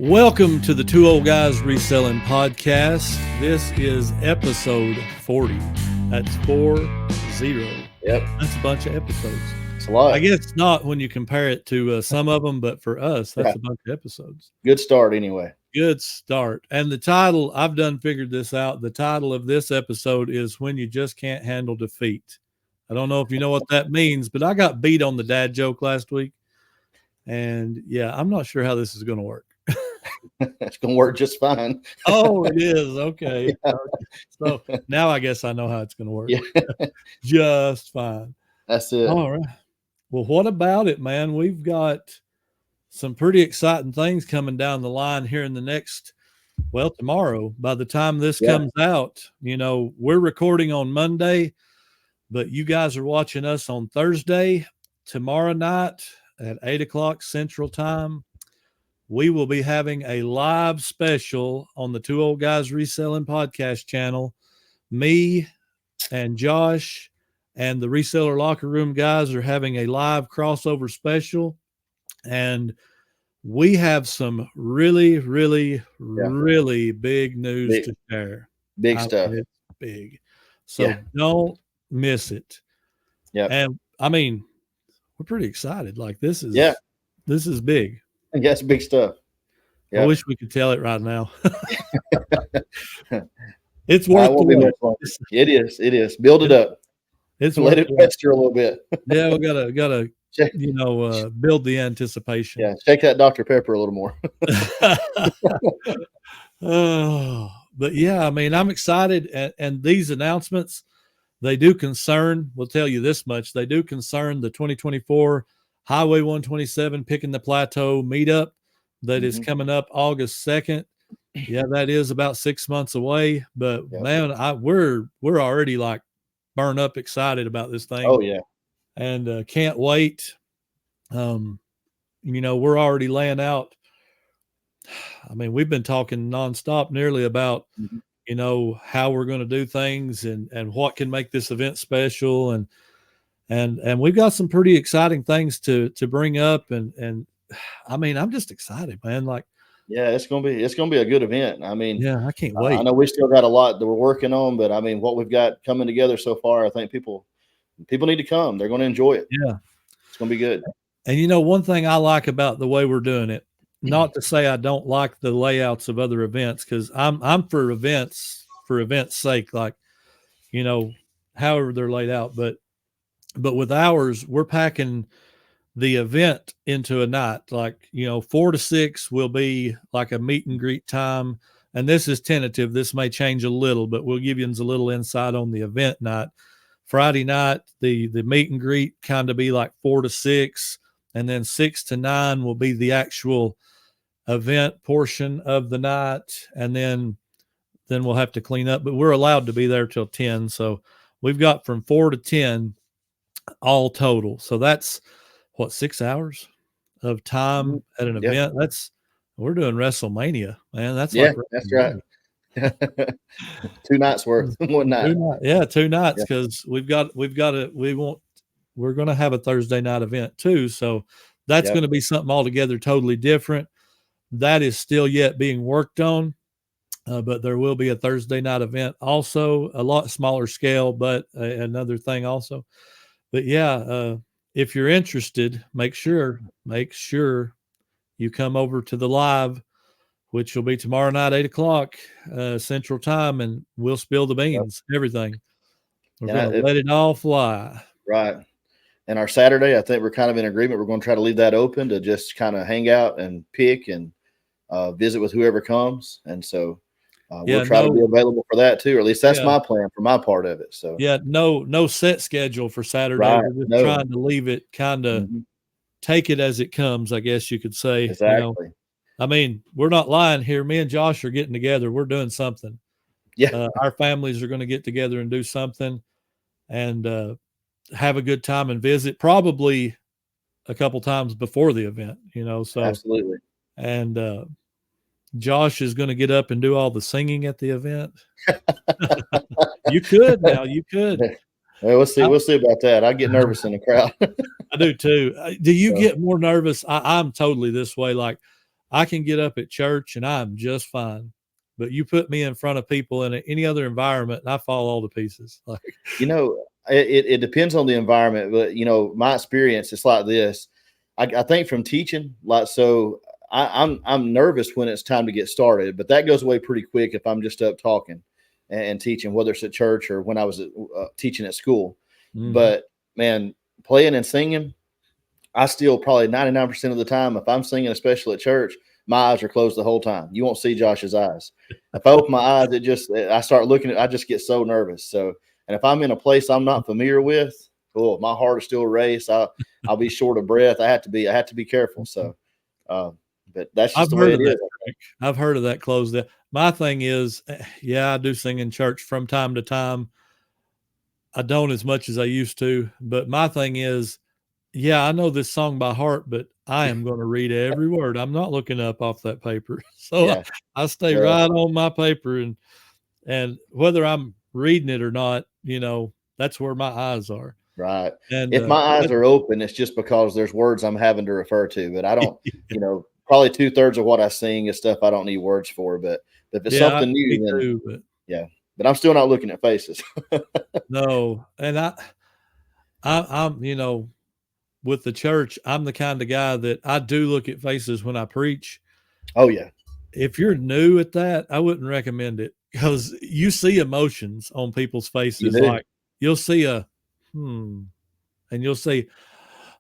Welcome to the Two Old Guys Reselling Podcast. This is episode 40. That's 40. Yep. That's a bunch of episodes. It's a lot. I guess not when you compare it to some of them, but for us, that's a bunch of episodes. Good start anyway. Good start. And the title, I've figured this out. The title of this episode is When You Just Can't Handle Defeat. I don't know if you know what that means, but I got beat on the dad joke last week. And yeah, I'm not sure how this is going to work. It's going to work just fine. Oh, it is. Okay. Yeah. So now I guess I know how it's going to work. Yeah. Just fine. That's it. All right. Well, what about it, man? We've got some pretty exciting things coming down the line here in the next, tomorrow. By the time this comes out, we're recording on Monday, but you guys are watching us on Thursday. Tomorrow night at 8 o'clock Central Time, we will be having a live special on the Two Old Guys Reselling Podcast channel. Me and Josh and the Reseller Locker Room guys are having a live crossover special. And we have some really, really, really big news to share. Big stuff. It's big. So don't miss it. Yeah. And I mean, we're pretty excited. Like this is big. Yeah, it's big stuff. Yep. I wish we could tell it right now. It's worth the wait. It is. Build it up. Let it fester a little bit. Yeah, we gotta build the anticipation. Yeah, shake that Dr. Pepper a little more. But yeah, I mean, I'm excited, and these announcements, they do concern. We'll tell you this much: they do concern the 2024 Highway 127 Picking the Plateau meetup that is coming up August 2nd. Yeah, that is about 6 months away. But man, we're already like burned up excited about this thing. Oh yeah, and can't wait. We're already laying out. I mean, we've been talking nonstop, nearly about how we're going to do things and what can make this event special and we've got some pretty exciting things to bring up and I mean, I'm just excited, man. Like, yeah, it's gonna be a good event. I mean, yeah, I can't wait. I know we still got a lot that we're working on, but I mean, what we've got coming together so far, I think people need to come. They're going to enjoy it. Yeah, it's going to be good. And one thing I like about the way we're doing it, not to say I don't like the layouts of other events, because I'm for events sake, like however they're laid out, but with ours, we're packing the event into a night. Like 4 to 6 will be like a meet and greet time, and this is tentative. This may change a little, but we'll give you a little insight on the event night. Friday night, the meet and greet kind of be like 4 to 6, and then 6 to 9 will be the actual event portion of the night, and then we'll have to clean up. But we're allowed to be there till 10, so we've got from 4 to 10 all total. So that's 6 hours of time at an event. We're doing WrestleMania, man. That's right. 2 nights worth, one night. 2 nights, because we're going to have a Thursday night event too. So that's going to be something altogether totally different. That is still yet being worked on, but there will be a Thursday night event also, a lot smaller scale, but another thing also. But yeah, if you're interested, make sure you come over to the live, which will be tomorrow night, 8 o'clock Central Time, and we'll spill the beans, everything. We're going to let it all fly. Right. And our Saturday, I think we're kind of in agreement. We're going to try to leave that open to just kind of hang out and pick and visit with whoever comes. And so we'll try to be available for that too, or at least that's my plan for my part of it. So no set schedule for Saturday. Right. We're just trying to leave it kind of take it as it comes, I guess you could say. Exactly. I mean, we're not lying here. Me and Josh are getting together. We're doing something. Yeah. Our families are going to get together and do something and have a good time and visit, probably a couple times before the event, so absolutely. And Josh is going to get up and do all the singing at the event. You could. Well, we'll see about that. I get nervous in the crowd. I do too. Do you get more nervous? I'm totally this way. Like I can get up at church and I'm just fine. But you put me in front of people in any other environment, and I fall all to pieces. Like, it depends on the environment, but my experience, it's like this. I think from teaching, like, so I'm nervous when it's time to get started, but that goes away pretty quick if I'm just up talking and teaching, whether it's at church or when I was teaching at school. mm-hmm. But man, playing and singing, I still probably 99% of the time, if I'm singing, especially at church, my eyes are closed the whole time. You won't see Josh's eyes. If I open my eyes, I start looking I just get so nervous. So, and if I'm in a place I'm not familiar with, my heart is still race. I'll be short of breath. I have to be careful. So, but that's just the way it is. I've heard of that closed down. My thing is, I do sing in church from time to time. I don't as much as I used to, but my thing is, I know this song by heart, but I am going to read every word. I'm not looking up off that paper. So I stay right on my paper, and whether I'm reading it or not, that's where my eyes are. Right. And if my eyes are open, it's just because there's words I'm having to refer to, but I don't, probably 2/3 of what I sing is stuff I don't need words for, but if it's something new, then but I'm still not looking at faces. No. And I'm, with the church, I'm the kind of guy that I do look at faces when I preach. Oh yeah. If you're new at that, I wouldn't recommend it, because you see emotions on people's faces. Like, you'll see and you'll see,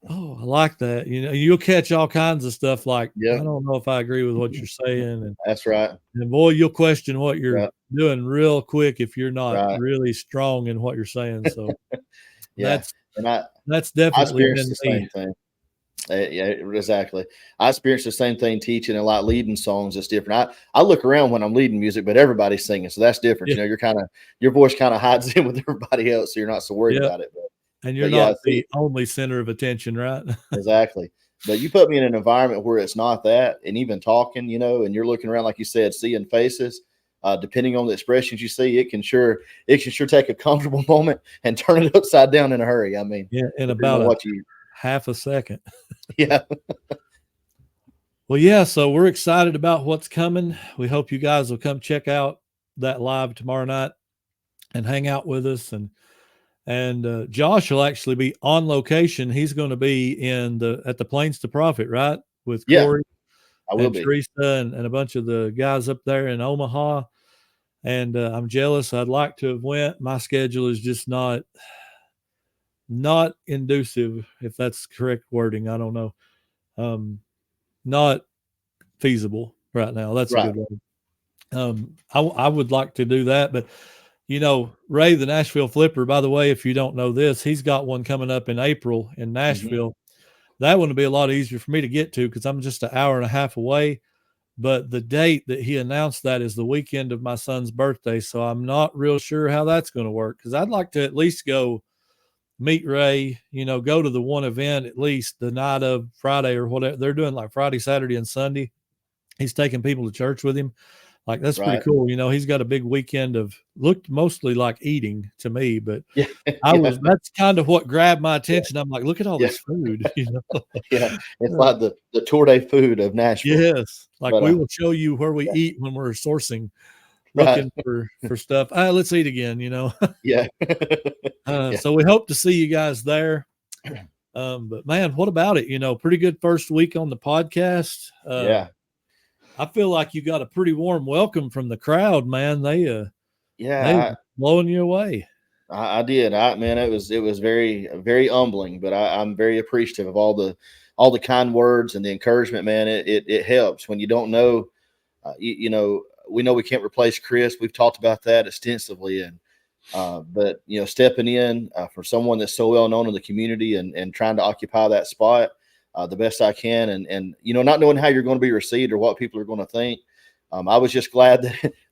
oh, I like that. You'll catch all kinds of stuff like, I don't know if I agree with what you're saying. And that's right. And boy, you'll question what you're doing real quick if you're not really strong in what you're saying. So that's definitely been the same thing. Yeah, exactly. I experienced the same thing teaching, and like leading songs. It's different. I look around when I'm leading music, but everybody's singing, so that's different. Your voice kind of hides in with everybody else, so you're not so worried about it. And you're not the only center of attention, right? Exactly. But you put me in an environment where it's not that, and even talking, and you're looking around, like you said, seeing faces. Depending on the expressions you see, it can sure take a comfortable moment and turn it upside down in a hurry. I mean, in about half a second. Yeah. Well, so we're excited about what's coming. We hope you guys will come check out that live tomorrow night and hang out with us. And Josh will actually be on location. He's going to be at the Plains to Profit, right? With Corey, I will be. Teresa and a bunch of the guys up there in Omaha. And I'm jealous. I'd like to have went. My schedule is just not inducive, if that's correct wording. I don't know. Not feasible right now. That's a good one. I would like to do that, but Ray, the Nashville Flipper, by the way, if you don't know this, he's got one coming up in April in Nashville. Mm-hmm. That one will be a lot easier for me to get to, because I'm just an hour and a half away. But the date that he announced that is the weekend of my son's birthday. So I'm not real sure how that's going to work, because I'd like to at least go meet Ray, go to the one event, at least the night of Friday or whatever. They're doing like Friday, Saturday, and Sunday. He's taking people to church with him. Like, that's pretty cool. He's got a big weekend of looked mostly like eating to me, but that's kind of what grabbed my attention. I'm like, look at all this food, Yeah. It's like the tour day food of Nashville. Yes. Like, we will show you where we eat when we're sourcing, looking for stuff. Let's eat again, Yeah. So we hope to see you guys there. But man, what about it? Pretty good first week on the podcast. I feel like you got a pretty warm welcome from the crowd, man. They blowing you away. I did. Man, it was very, very humbling, but I'm very appreciative of all the kind words and the encouragement, man. It helps when you don't know, we know we can't replace Chris. We've talked about that extensively, and but stepping in for someone that's so well known in the community and trying to occupy that spot the best I can, and not knowing how you're going to be received or what people are going to think. I was just glad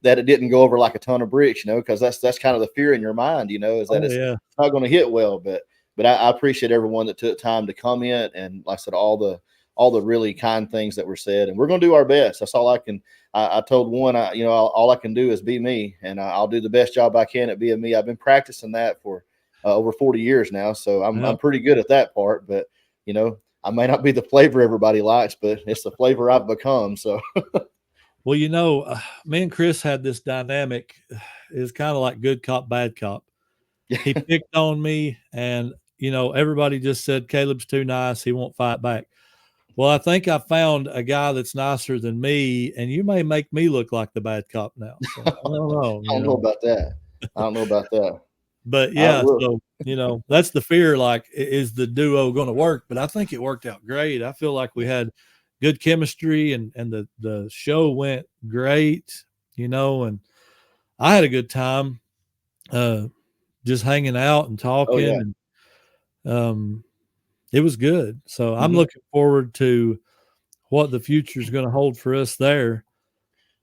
that it didn't go over like a ton of bricks, because that's kind of the fear in your mind, is that it's not going to hit well. But I appreciate everyone that took time to comment, and like I said, all the really kind things that were said, and we're going to do our best. That's all I can. I told one, all I can do is be me, and I'll do the best job I can at being me. I've been practicing that for over 40 years now, so I'm pretty good at that part. But I may not be the flavor everybody likes, but it's the flavor I've become. So, well, me and Chris had this dynamic. It's kind of like good cop, bad cop. He picked on me, and everybody just said Caleb's too nice. He won't fight back. Well, I think I found a guy that's nicer than me, and you may make me look like the bad cop now. So, I don't know. I don't know about that. I don't know about that. But yeah, so that's the fear. Like, is the duo going to work? But I think it worked out great. I feel like we had good chemistry, and the show went great. And I had a good time, just hanging out and talking, and it was good. So I'm looking forward to what the future is going to hold for us there.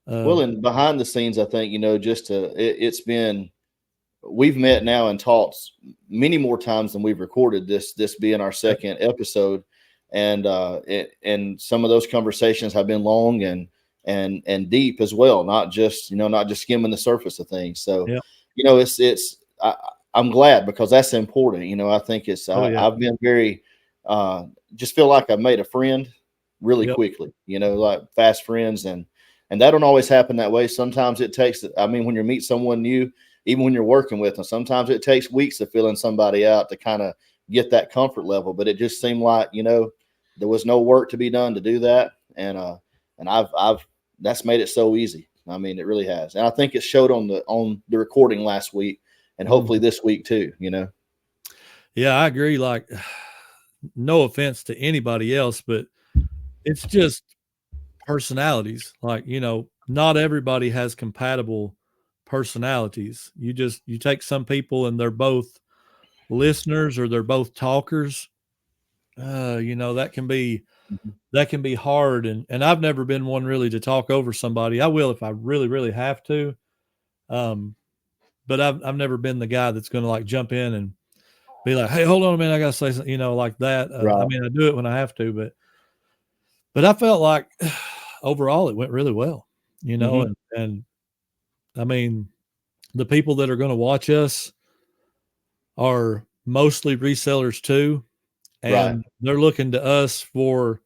Well, and behind the scenes, I think, it's been, we've met now and talked many more times than we've recorded this being our second episode. And some of those conversations have been long and deep as well. Not just skimming the surface of things. So, I'm glad, because that's important. I think I've been very, just feel like I've made a friend really quickly, like fast friends, and that don't always happen that way. Sometimes it takes, when you meet someone new, even when you're working with them, sometimes it takes weeks of filling somebody out to kind of get that comfort level. But it just seemed like, there was no work to be done to do that. And I've that's made it so easy. It really has. And I think it showed on the recording last week, and hopefully this week too, Yeah, I agree. Like, no offense to anybody else, but it's just personalities. Like, not everybody has compatible personalities. You take some people and they're both listeners or they're both talkers. That can be hard. And I've never been one really to talk over somebody. I will if I really, really have to. But I've never been the guy that's going to like jump in and be like, hey, hold on a minute, I got to say something, like that. Right. I do it when I have to, but I felt like overall it went really well, and the people that are going to watch us are mostly resellers too. And they're looking to us for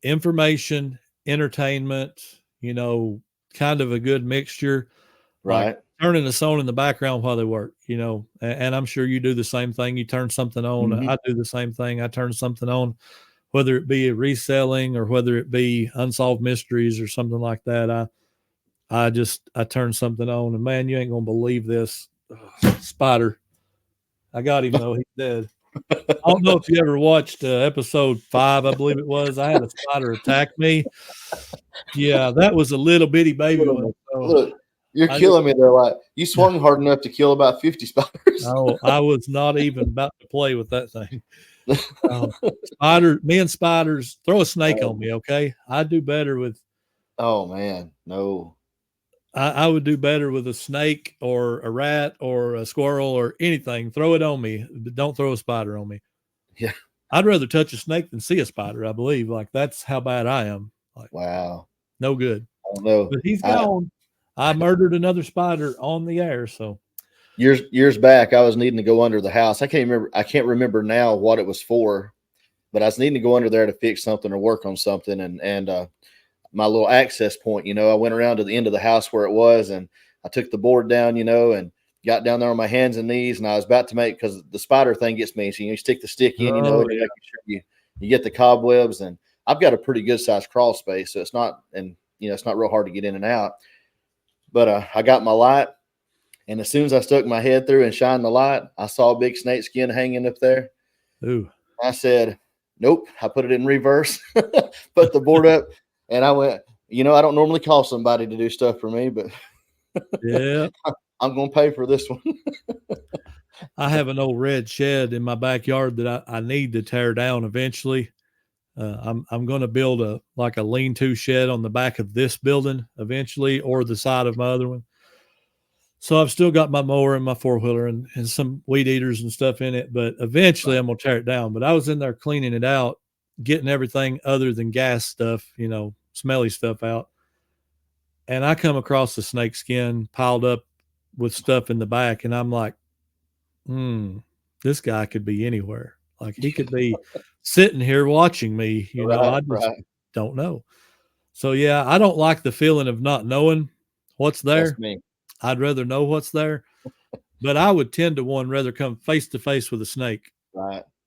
information, entertainment, kind of a good mixture. Right. Like turning us on in the background while they work, and I'm sure you do the same thing. You turn something on. I do the same thing. I turn something on, whether it be a reselling or whether it be unsolved mysteries or something like that. I turn something on, and man, you ain't going to believe this. Spider. I got him though. He's dead. I don't know if you ever watched episode 5, I believe it was. I had a spider attack me. Yeah, that was a little bitty baby one. So look, you're killing me there. Like, you swung hard enough to kill about 50 spiders. Oh, I was not even about to play with that thing. Me and spiders, throw a snake on me, okay? I do better with. Oh man, no. I would do better with a snake or a rat or a squirrel or anything. Throw it on me, but don't throw a spider on me. Yeah. I'd rather touch a snake than see a spider, I believe. Like, that's how bad I am. Like, wow. No good. I don't know. But he's gone. I murdered another spider on the air. So years back, I was needing to go under the house. I can't remember now what it was for, but I was needing to go under there to fix something or work on something. And my little access point, I went around to the end of the house where it was, and I took the board down, and got down there on my hands and knees, and I was about to because the spider thing gets me. So you stick the stick in, and you're making sure you get the cobwebs. And I've got a pretty good sized crawl space, so it's not real hard to get in and out. But I got my light, and as soon as I stuck my head through and shined the light, I saw a big snake skin hanging up there. Ooh. I said, nope. I put it in reverse, put the board up, and I went, I don't normally call somebody to do stuff for me, but yeah, I'm going to pay for this one. I have an old red shed in my backyard that I need to tear down eventually. I'm going to build a lean-to shed on the back of this building eventually, or the side of my other one. So I've still got my mower and my 4-wheeler and some weed eaters and stuff in it, but eventually I'm going to tear it down. But I was in there cleaning it out, getting everything other than gas stuff, smelly stuff out. And I come across the snake skin piled up with stuff in the back. And I'm like, this guy could be anywhere. Like he could be sitting here watching me, I just don't know. So yeah, I don't like the feeling of not knowing what's there. That's me. I'd rather know what's there, but I would 10 to 1 rather come face to face with a snake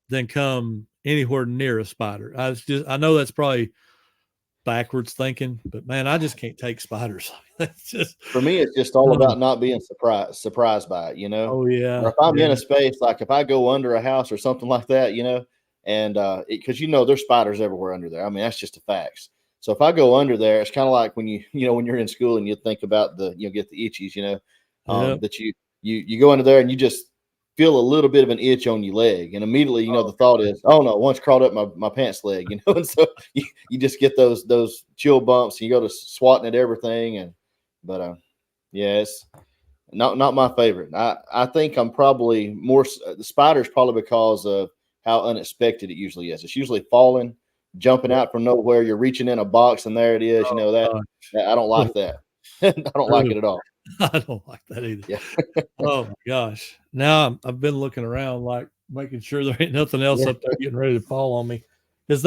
than come anywhere near a spider. I know that's probably backwards thinking, but man, I just can't take spiders. For me, it's just all about not being surprised by it, Oh yeah. Or if I'm in a space, like if I go under a house or something like that, and because there's spiders everywhere under there. I mean, that's just the facts. So if I go under there, it's kind of like when when you're in school and you think about get the itchies, that you go under there and you just feel a little bit of an itch on your leg, and immediately the thought is, oh no, once crawled up my pants leg, and so you just get those chill bumps, and you go to swatting at everything, but it's not my favorite. I think I'm probably more the spiders probably because of how unexpected it usually is. It's usually falling, jumping out from nowhere. You're reaching in a box and there it is. That I don't like that. I don't like it at all. I don't like that either. Yeah. Oh my gosh. Now I've been looking around, like making sure there ain't nothing else up there getting ready to fall on me. Because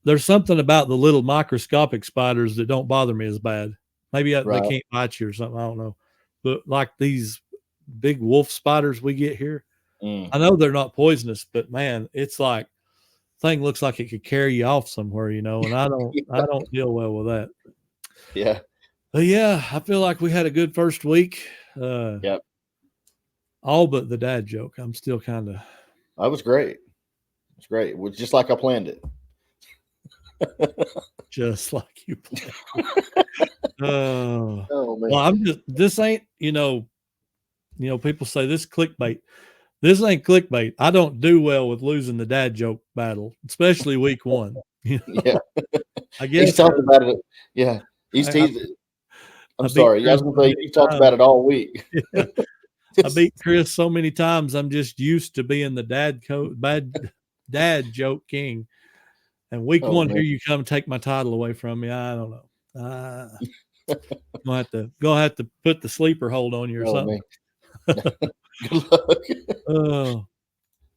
there's something about the little microscopic spiders that don't bother me as bad. Maybe they can't bite you or something. I don't know. But like these big wolf spiders we get here, I know they're not poisonous, but man, it's like thing looks like it could carry you off somewhere, and I don't I don't deal well with that. Yeah. But yeah, I feel like we had a good first week. Yep. All but the dad joke. I'm still kind of. That was great. It's great. It was just like I planned it. Just like you planned it. Oh man. Well, I'm just. This ain't. People say this clickbait. This ain't clickbait. I don't do well with losing the dad joke battle, especially week one. Yeah. I guess he's talked about it. Yeah. I'm sorry. I was going to say, you talked about it all week. Yeah. I beat Chris so many times. I'm just used to being the dad joke king. And week one, here you come take my title away from me. I don't know. Gonna have to put the sleeper hold on you or something. Good luck.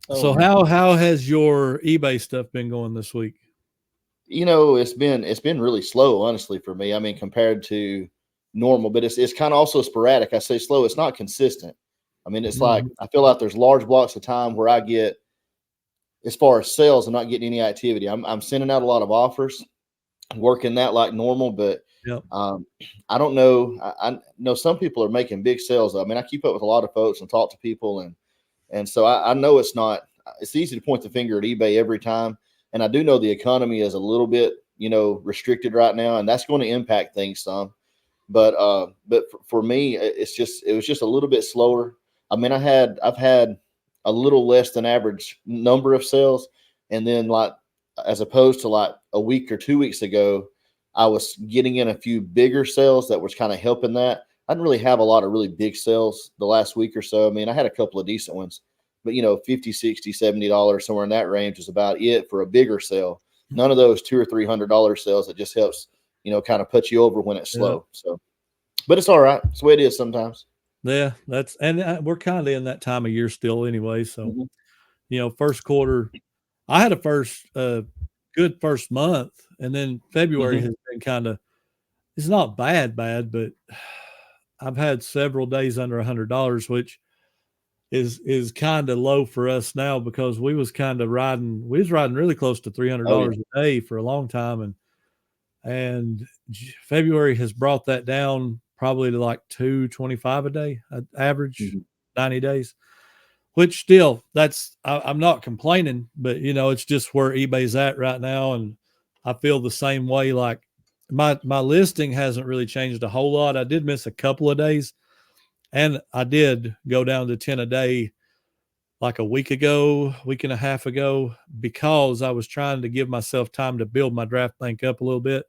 So how has your eBay stuff been going this week? It's been really slow, honestly, for me. I mean, compared to normal, but it's kind of also sporadic. I say slow, it's not consistent. I mean, it's like I feel like there's large blocks of time where I get, as far as sales, I'm not getting any activity. I'm sending out a lot of offers, working that like normal, but I don't know. I know some people are making big sales. I mean, I keep up with a lot of folks and talk to people, and so I know it's easy to point the finger at eBay every time. And I do know the economy is a little bit, restricted right now, and that's going to impact things some. But for me, it was just a little bit slower. I mean, I've had a little less than average number of sales, and then like as opposed to like a week or 2 weeks ago, I was getting in a few bigger sales that was kind of helping that. I didn't really have a lot of really big sales the last week or so. I mean, I had a couple of decent ones, but $50, $60, $70, somewhere in that range is about it for a bigger sale. None of those $200 or $300 sales that just helps, kind of put you over when it's slow. So, but it's all right. It's the way it is sometimes. Yeah, we're kind of in that time of year still anyway. So, first quarter, I had a good first month, and then February has been kind of, it's not bad, but I've had several days under $100, which is kind of low for us now because we was riding really close to $300 a day for a long time. And February has brought that down probably to like $225 a day, average 90 days, which still I'm not complaining, but it's just where eBay's at right now. And I feel the same way. Like my listing hasn't really changed a whole lot. I did miss a couple of days, and I did go down to 10 a day like a week and a half ago, because I was trying to give myself time to build my draft bank up a little bit.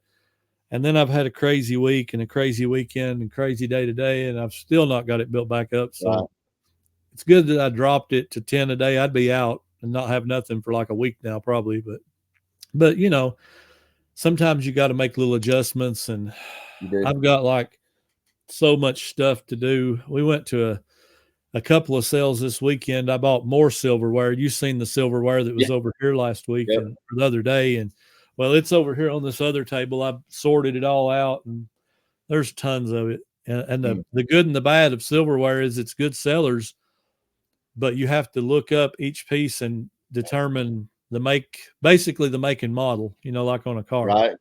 And then I've had a crazy week and a crazy weekend and crazy day to day, and I've still not got it built back up. So it's good that I dropped it to 10 a day. I'd be out and not have nothing for like a week now, probably. But sometimes you got to make little adjustments, and I've got like so much stuff to do. We went to a couple of sales this weekend. I bought more silverware. You seen the silverware that was over here last week Yep. and the other day, and well, it's over here on this other table. I've sorted it all out, and there's tons of it. And the good and the bad of silverware is it's good sellers, but you have to look up each piece and determine the make, basically the make and model, like on a car. Right.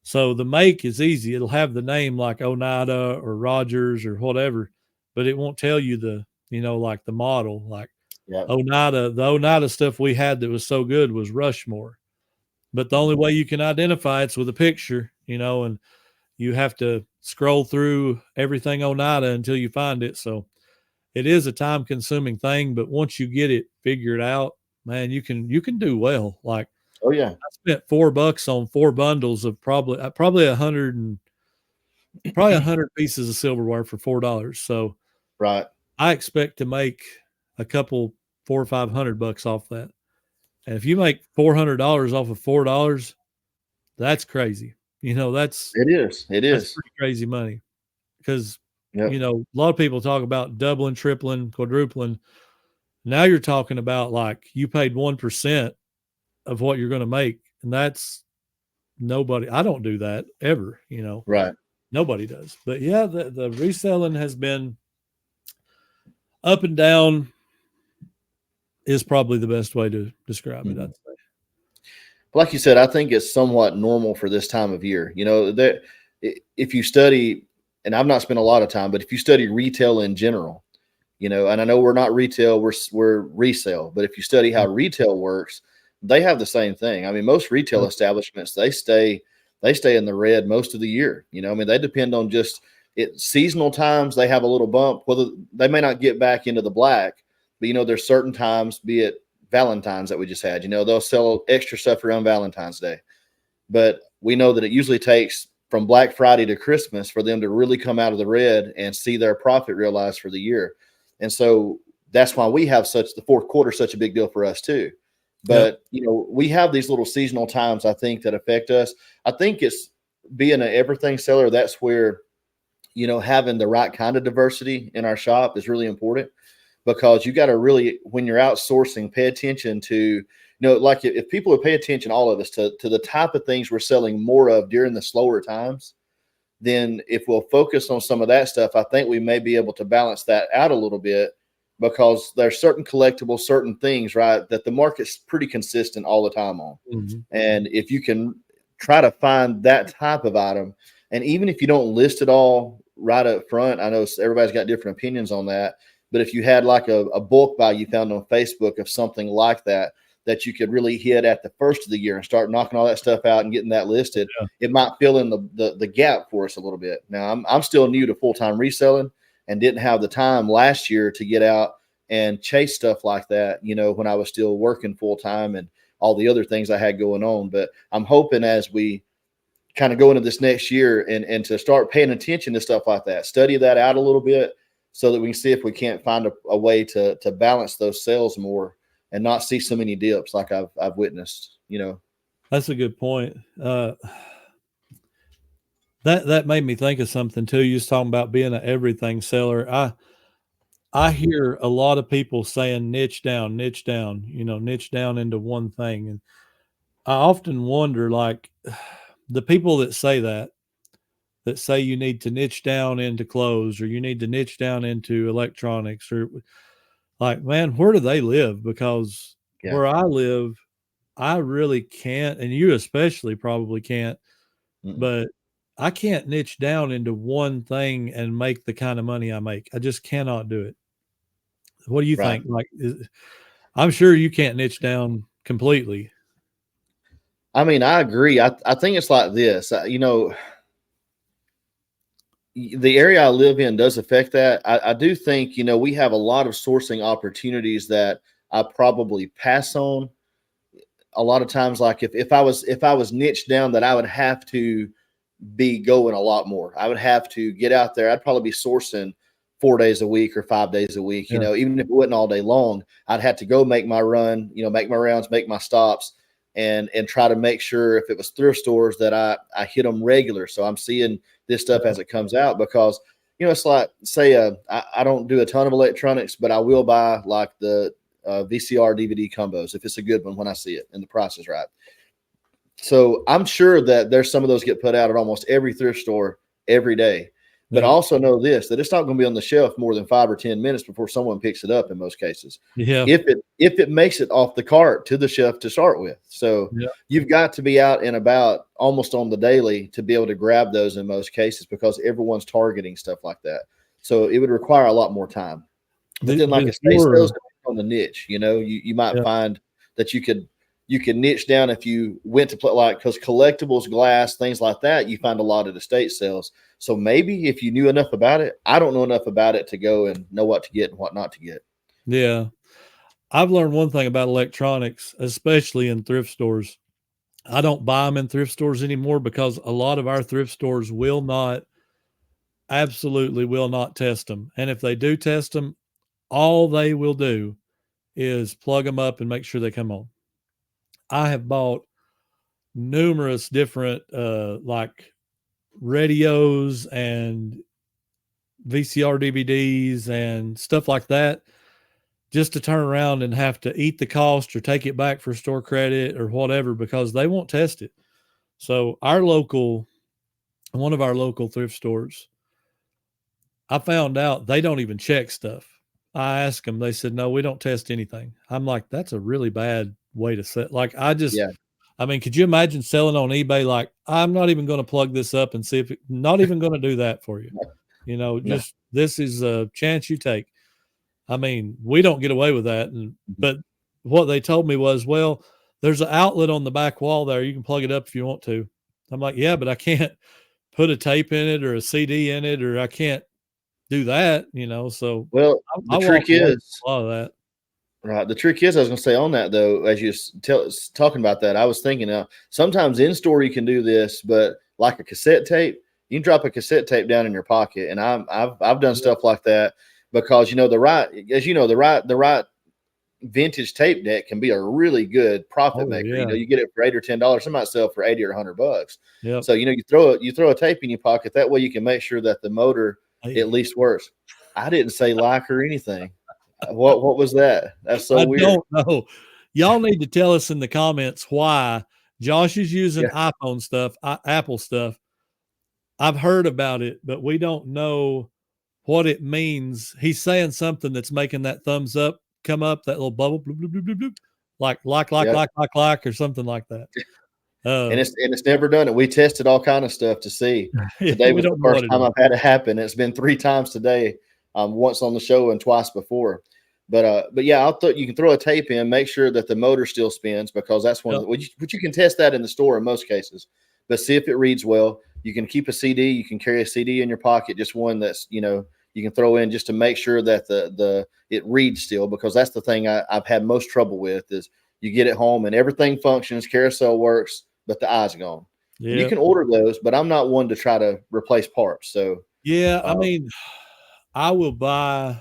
So the make is easy. It'll have the name like Oneida or Rogers or whatever, but it won't tell you the, like the model, like Oneida. The Oneida stuff we had that was so good was Rushmore. But the only way you can identify it's with a picture, and you have to scroll through everything Oneida until you find it. So it is a time consuming thing, but once you get it figured out, man, you can do well. Like, oh yeah, I spent $4 on 4 bundles of probably 100 pieces of silverware for $4. So right. I expect to make a couple, $400 or $500 off that. And if you make $400 off of $4, that's crazy. It is that's pretty crazy money, because a lot of people talk about doubling, tripling, quadrupling. Now you're talking about like you paid 1% of what you're going to make, and that's nobody. I don't do that ever. Right. Nobody does. But yeah, the reselling has been up and down. Is probably the best way to describe it, I'd say. Like you said, I think it's somewhat normal for this time of year. That if you study, and I've not spent a lot of time, but if you study retail in general, and I know we're not retail, we're resale, but if you study how retail works, they have the same thing. I mean, most retail establishments, they stay in the red most of the year. They depend on just seasonal times. They have a little bump, whether they may not get back into the black, but there's certain times, be it Valentine's that we just had, they'll sell extra stuff around Valentine's Day. But we know that it usually takes from Black Friday to Christmas for them to really come out of the red and see their profit realized for the year. And so that's why we have the fourth quarter such a big deal for us too. But, we have these little seasonal times, I think, that affect us. I think it's being an everything seller. That's where, having the right kind of diversity in our shop is really important, because you got to really, when you're outsourcing, pay attention to, like if people would pay attention, all of us, to the type of things we're selling more of during the slower times, then if we'll focus on some of that stuff, I think we may be able to balance that out a little bit, because there's certain collectibles, certain things, right, that the market's pretty consistent all the time on. Mm-hmm. And if you can try to find that type of item, and even if you don't list it all right up front, I know everybody's got different opinions on that, but if you had like a bulk buy you found on Facebook of something like that you could really hit at the first of the year and start knocking all that stuff out and getting that listed, it might fill in the gap for us a little bit. Now, I'm still new to full-time reselling and didn't have the time last year to get out and chase stuff like that, when I was still working full-time and all the other things I had going on. But I'm hoping as we kind of go into this next year and to start paying attention to stuff like that, study that out a little bit, so that we can see if we can't find a way to balance those sales more and not see so many dips like I've witnessed. That's a good point. That made me think of something too. You was talking about being an everything seller. I hear a lot of people saying niche down, niche down into one thing, and I often wonder, like, the people that say you need to niche down into clothes, or you need to niche down into electronics, or like, man, where do they live? Because where I live, I really can't, and you especially probably can't, but I can't niche down into one thing and make the kind of money I make. I just cannot do it. What do you think? Like, I'm sure you can't niche down completely. I mean, I agree. I think it's like this, the area I live in does affect that. I do think, we have a lot of sourcing opportunities that I probably pass on a lot of times. Like if I was niched down, that I would have to be going a lot more. I would have to get out there. I'd probably be sourcing 4 days a week or 5 days a week, even if it wasn't all day long, I'd have to go make my run, make my rounds, make my stops, and try to make sure if it was thrift stores that I hit them regular. So I'm seeing this stuff as it comes out, because it's like, say, I don't do a ton of electronics, but I will buy like the VCR DVD combos if it's a good one when I see it and the price is right. So I'm sure that there's some of those get put out at almost every thrift store every day. But I also know this, that it's not going to be on the shelf more than 5 or 10 minutes before someone picks it up in most cases. Yeah. If it makes it off the cart to the shelf to start with. So you've got to be out and about almost on the daily to be able to grab those in most cases, because everyone's targeting stuff like that. So it would require a lot more time. But then, like estate sales on the niche, you might find that you can niche down if you went to play, like, because collectibles, glass, things like that, you find a lot of estate sales. So maybe if you knew enough about it, I don't know enough about it to go and know what to get and what not to get. Yeah. I've learned one thing about electronics, especially in thrift stores. I don't buy them in thrift stores anymore because a lot of our thrift stores absolutely will not test them. And if they do test them, all they will do is plug them up and make sure they come on. I have bought numerous different like radios and VCR DVDs and stuff like that, just to turn around and have to eat the cost or take it back for store credit or whatever, because they won't test it. So one of our local thrift stores, I found out they don't even check stuff. I asked them, they said, no, we don't test anything. I'm like, that's a really bad way to set. Like, I mean, could you imagine selling on eBay? Like, I'm not even going to plug this up and see if not even going to do that for you. Just this is a chance you take. I mean, we don't get away with that. But what they told me was, well, there's an outlet on the back wall there. You can plug it up if you want to. I'm like, yeah, but I can't put a tape in it or a CD in it, or I can't do that, So, well, the trick is a lot of that. Right. The trick is, I was going to say on that though, as you talking about that, I was thinking sometimes in store you can do this, but like a cassette tape, you can drop a cassette tape down in your pocket, and I've done stuff like that, because the right vintage tape deck can be a really good profit maker. Yeah. You get it for $8 or $10. Some might sell for $80 or $100. Yep. So you throw a tape in your pocket. That way you can make sure that the motor at least works. I didn't say like or anything. What was that? That's so weird. I don't know. Y'all need to tell us in the comments why Josh is using iPhone stuff, Apple stuff. I've heard about it, but we don't know what it means. He's saying something that's making that thumbs up come up, that little bubble, bloop, bloop, bloop, bloop, bloop, like, or something like that. And it's never done it. We tested all kind of stuff to see. Today was the first time I've had it happen. It's been 3 times today, once on the show and twice before. But yeah, you can throw a tape in, make sure that the motor still spins, because that's but you can test that in the store in most cases. But see if it reads well. You can keep a CD. You can carry a CD in your pocket, just one that's you can throw in, just to make sure that it reads still, because that's the thing I've had most trouble with is you get it home and everything functions, carousel works, but the eye's gone. Yeah. You can order those, but I'm not one to try to replace parts. So yeah, I mean, I will buy,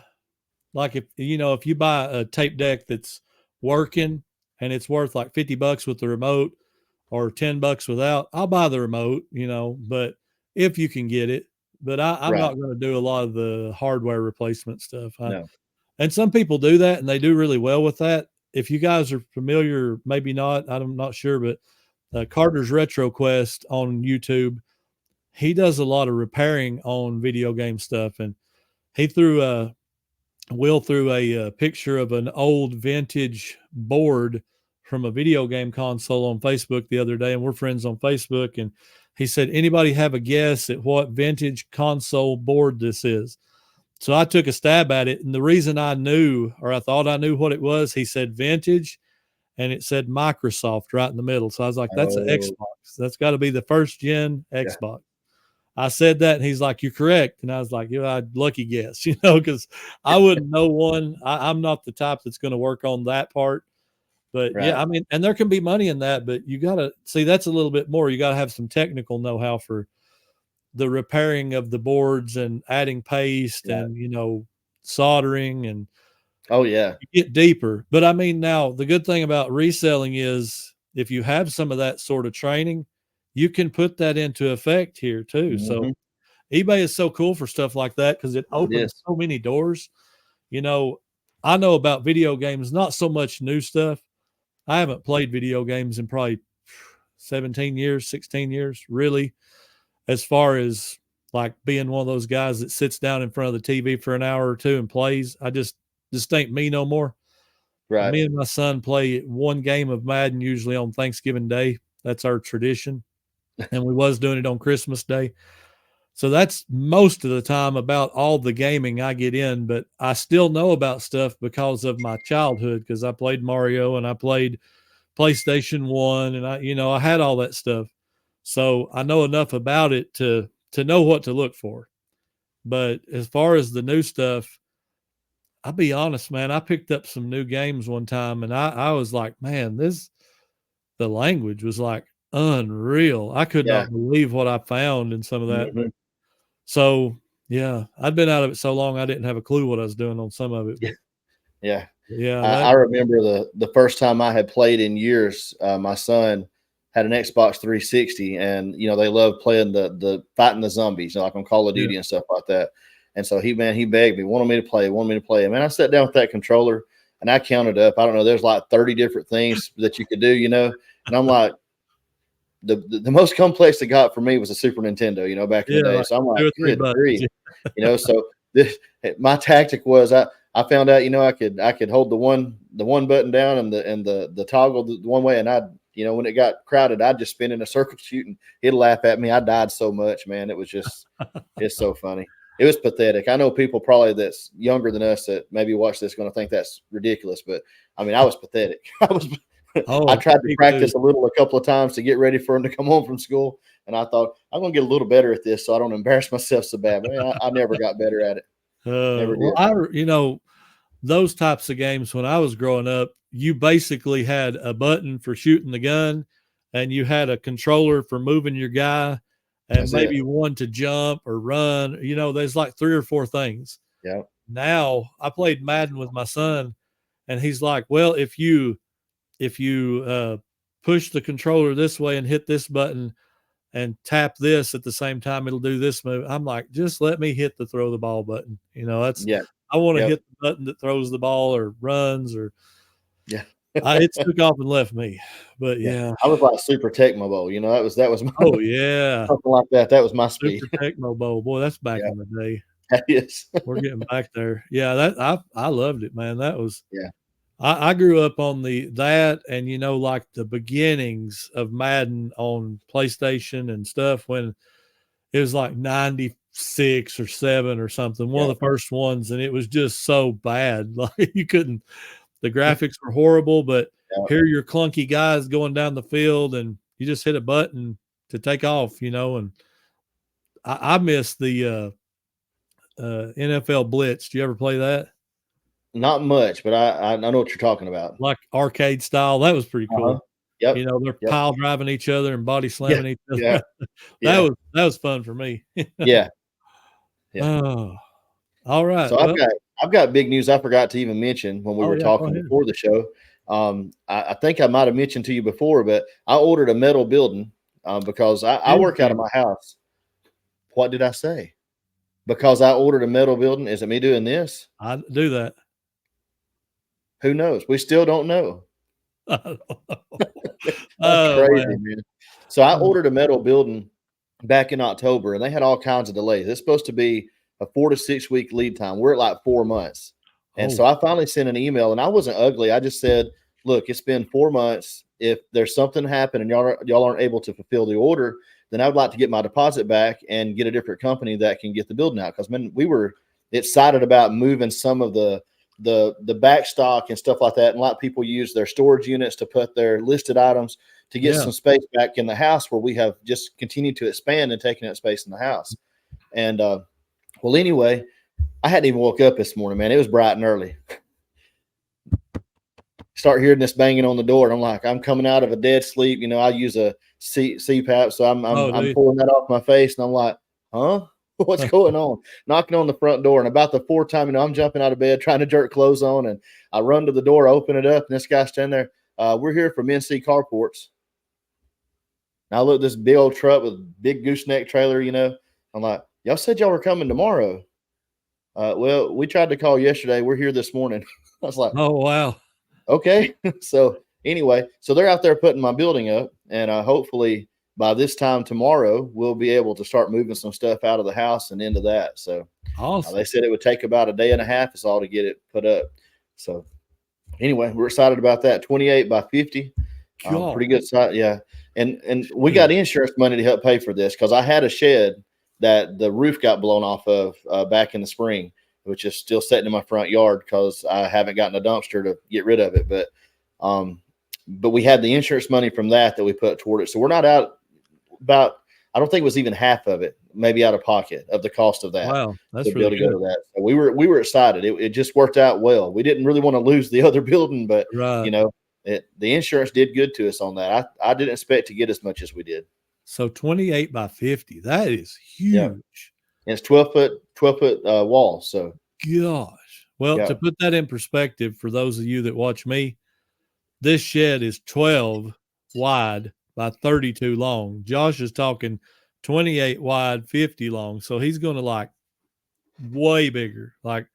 like, if you buy a tape deck that's working and it's worth like $50 with the remote or $10 without, I'll buy the remote, but if you can get it. But I'm not going to do a lot of the hardware replacement stuff. No. And some people do that, and they do really well with that. If you guys are familiar, maybe not, I'm not sure, but Carter's Retro Quest on YouTube, he does a lot of repairing on video game stuff. And he threw a picture of an old vintage board from a video game console on Facebook the other day, and we're friends on Facebook. And he said, anybody have a guess at what vintage console board this is? So I took a stab at it. And the reason I thought I knew what it was, he said vintage, and it said Microsoft right in the middle. So I was like, that's an Xbox. That's got to be the first gen Xbox. Yeah. I said that, and he's like, you're correct. And I was like, lucky guess, because I wouldn't know one. I'm not the type that's going to work on that part. But yeah, I mean, and there can be money in that, but you got to see, that's a little bit more. You got to have some technical know-how for the repairing of the boards and adding paste and, soldering and you get deeper. But I mean, now the good thing about reselling is if you have some of that sort of training, you can put that into effect here too. Mm-hmm. So eBay is so cool for stuff like that because it opens so many doors. You know, I know about video games, not so much new stuff. I haven't played video games in probably 17 years, 16 years, really, as far as like being one of those guys that sits down in front of the TV for an hour or two and plays. I just ain't me no more. Right. Me and my son play one game of Madden usually on Thanksgiving Day. That's our tradition. And we was doing it on Christmas Day. So that's most of the time about all the gaming I get in, but I still know about stuff because of my childhood, because I played Mario and I played PlayStation 1 and I had all that stuff. So I know enough about it to know what to look for. But as far as the new stuff, I'll be honest, man, I picked up some new games one time and I was like, man, the language was like unreal. I could not believe what I found in some of that. Mm-hmm. So yeah, I'd been out of it so long I didn't have a clue what I was doing on some of it. But yeah. I remember the first time I had played in years. My son had an Xbox 360, and they love playing the fighting the zombies, like on Call of Duty and stuff like that. And so he begged me, wanted me to play. And man, I sat down with that controller and I counted up. I don't know, there's like 30 different things that you could do, and I'm like, the most complex it got for me was a Super Nintendo, back in the day. So I'm like, good grief. So my tactic was I found out, I could hold the one button down and the toggle the one way, and when it got crowded, I'd just spin in a circle shooting. He'd laugh at me. I died so much, man. It was just it's so funny. It was pathetic. I know people probably that's younger than us that maybe watch this going to think that's ridiculous, but I mean, I was pathetic. I tried to practice a couple of times to get ready for him to come home from school. And I thought, I'm going to get a little better at this so I don't embarrass myself so bad. But I never got better at it. Never did. Well, those types of games when I was growing up, you basically had a button for shooting the gun and you had a controller for moving your guy and maybe one to jump or run. There's like 3 or 4 things. Yeah. Now I played Madden with my son and he's like, well, if you push the controller this way and hit this button and tap this at the same time, it'll do this move. I'm like, just let me hit the throw the ball button. I want to hit the button that throws the ball or runs or it took off and left me. But I was like Super Tecmo Bowl. That was my something like that. That was my speed. Super Tecmo Bowl. Boy, that's back in the day. That is. We're getting back there. Yeah, that I loved it, man. That was I grew up on that and like the beginnings of Madden on PlayStation and stuff when it was like 96 or 7 or something, one of the first ones, and it was just so bad. Like you couldn't, the graphics were horrible, but here your clunky guys going down the field and you just hit a button to take off, and I miss the NFL Blitz. Do you ever play that? Not much, but I know what you're talking about. Like arcade style. That was pretty cool. Yep. They're pile driving each other and body slamming each other. That was fun for me. Yeah. Oh, all right. So I've got big news I forgot to even mention when we were talking before the show. I think I might have mentioned to you before, but I ordered a metal building because I work out of my house. What did I say? Because I ordered a metal building. Is it me doing this? I do that. Who knows? We still don't know. I don't know. That's crazy, man. So I ordered a metal building back in October, and they had all kinds of delays. It's supposed to be a 4 to 6 week lead time. We're at like 4 months. And so I finally sent an email, and I wasn't ugly. I just said, look, it's been 4 months. If there's something happened and y'all aren't able to fulfill the order, then I would like to get my deposit back and get a different company that can get the building out. Because we were excited about moving some of the back stock and stuff like that. And a lot of people use their storage units to put their listed items to get some space back in the house where we have just continued to expand and taking up space in the house. And well, anyway, I hadn't even woke up this morning, man. It was bright and early. Start hearing this banging on the door, and I'm like, I'm coming out of a dead sleep. I use a CPAP, so I'm pulling that off my face, and I'm like, huh? What's going on? Knocking on the front door, and about the 4th time, I'm jumping out of bed, trying to jerk clothes on, and I run to the door, open it up, and this guy's standing there. We're here from NC Carports. And I look at this big old truck with big gooseneck trailer, I'm like, y'all said y'all were coming tomorrow. Well, we tried to call yesterday. We're here this morning. I was like, oh, wow. Okay. So anyway, so they're out there putting my building up, and hopefully by this time tomorrow, we'll be able to start moving some stuff out of the house and into that. So awesome. They said it would take about a day and a half is all to get it put up. So anyway, we're excited about that. 28 by 50. Pretty good size. Yeah. And we got insurance money to help pay for this because I had a shed that the roof got blown off of back in the spring, which is still sitting in my front yard because I haven't gotten a dumpster to get rid of it. But we had the insurance money from that we put toward it. So we're not out about, I don't think it was even half of it, maybe out of pocket of the cost of that. Wow. That's to really be able to go to that. So we were excited. It just worked out well. We didn't really want to lose the other building, but right. The insurance did good to us on that. I didn't expect to get as much as we did. So 28 by 50, that is huge. Yeah. And it's 12 foot wall. So gosh. Well, to put that in perspective for those of you that watch me, this shed is 12 wide by 32 long. Josh is talking 28 wide, 50 long. So he's going to like way bigger. Like,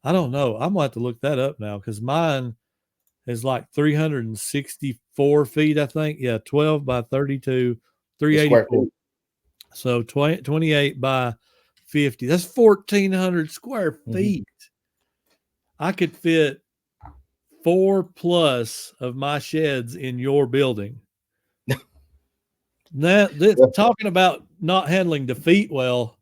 I don't know. I'm going to have to look that up now because mine is like 364 feet, I think. Yeah, 12 by 32, 384. So 28 by 50. That's 1,400 square feet. I could fit 4+ of my sheds in your building. Now, talking about not handling defeat well,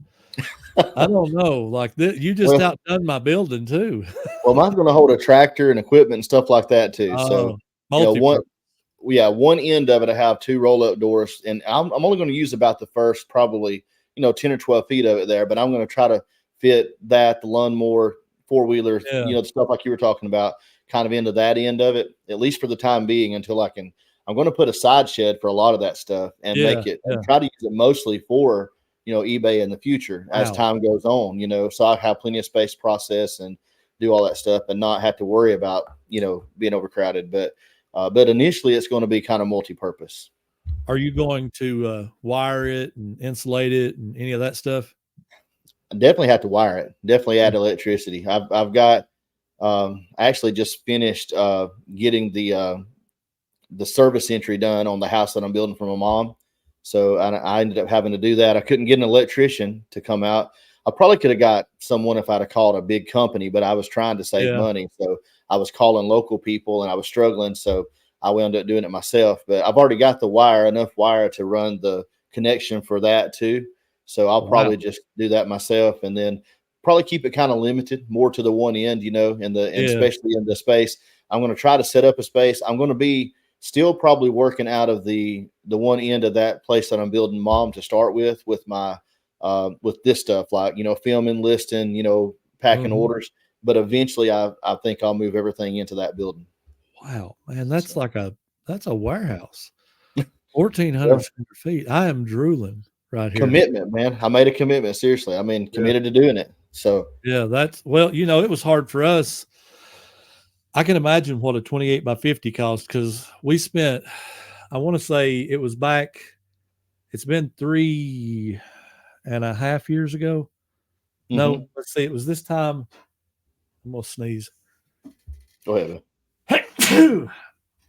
I don't know. Like you just outdone my building too. Well, mine's going to hold a tractor and equipment and stuff like that too. So one end of it, I have 2 roll-up doors, and I'm only going to use about the first probably 10 or 12 feet of it there, but I'm going to try to fit that, the lawnmower, 4-wheeler, the stuff like you were talking about, kind of into that end of it, at least for the time being, until I'm going to put a side shed for a lot of that stuff and make it and try to use it mostly for, eBay in the future as time goes on, so I have plenty of space to process and do all that stuff and not have to worry about, being overcrowded. But initially it's going to be kind of multi-purpose. Are you going to wire it and insulate it and any of that stuff? I definitely have to wire it. Definitely add electricity. I've got, I actually just finished getting the service entry done on the house that I'm building for my mom. So I ended up having to do that. I couldn't get an electrician to come out. I probably could have got someone if I'd have called a big company, but I was trying to save money. So I was calling local people and I was struggling. So I wound up doing it myself, but I've already got enough wire to run the connection for that too. So I'll probably just do that myself and then probably keep it kind of limited more to the one end, and especially in the space. I'm going to try to set up a space. I'm going to be still probably working out of the one end of that place that I'm building mom to start with my, with this stuff, like, filming, listing, packing orders, but eventually I think I'll move everything into that building. Wow, man. That's that's a warehouse. 1,400 square feet. I am drooling right here. Commitment, man. I made a commitment. Seriously. I mean, committed to doing it. So yeah, it was hard for us. I can imagine what a 28 by 50 cost because we spent, I want to say it was back, it's been 3.5 years ago. No, let's see, it was this time. I'm going to sneeze. Go ahead, man.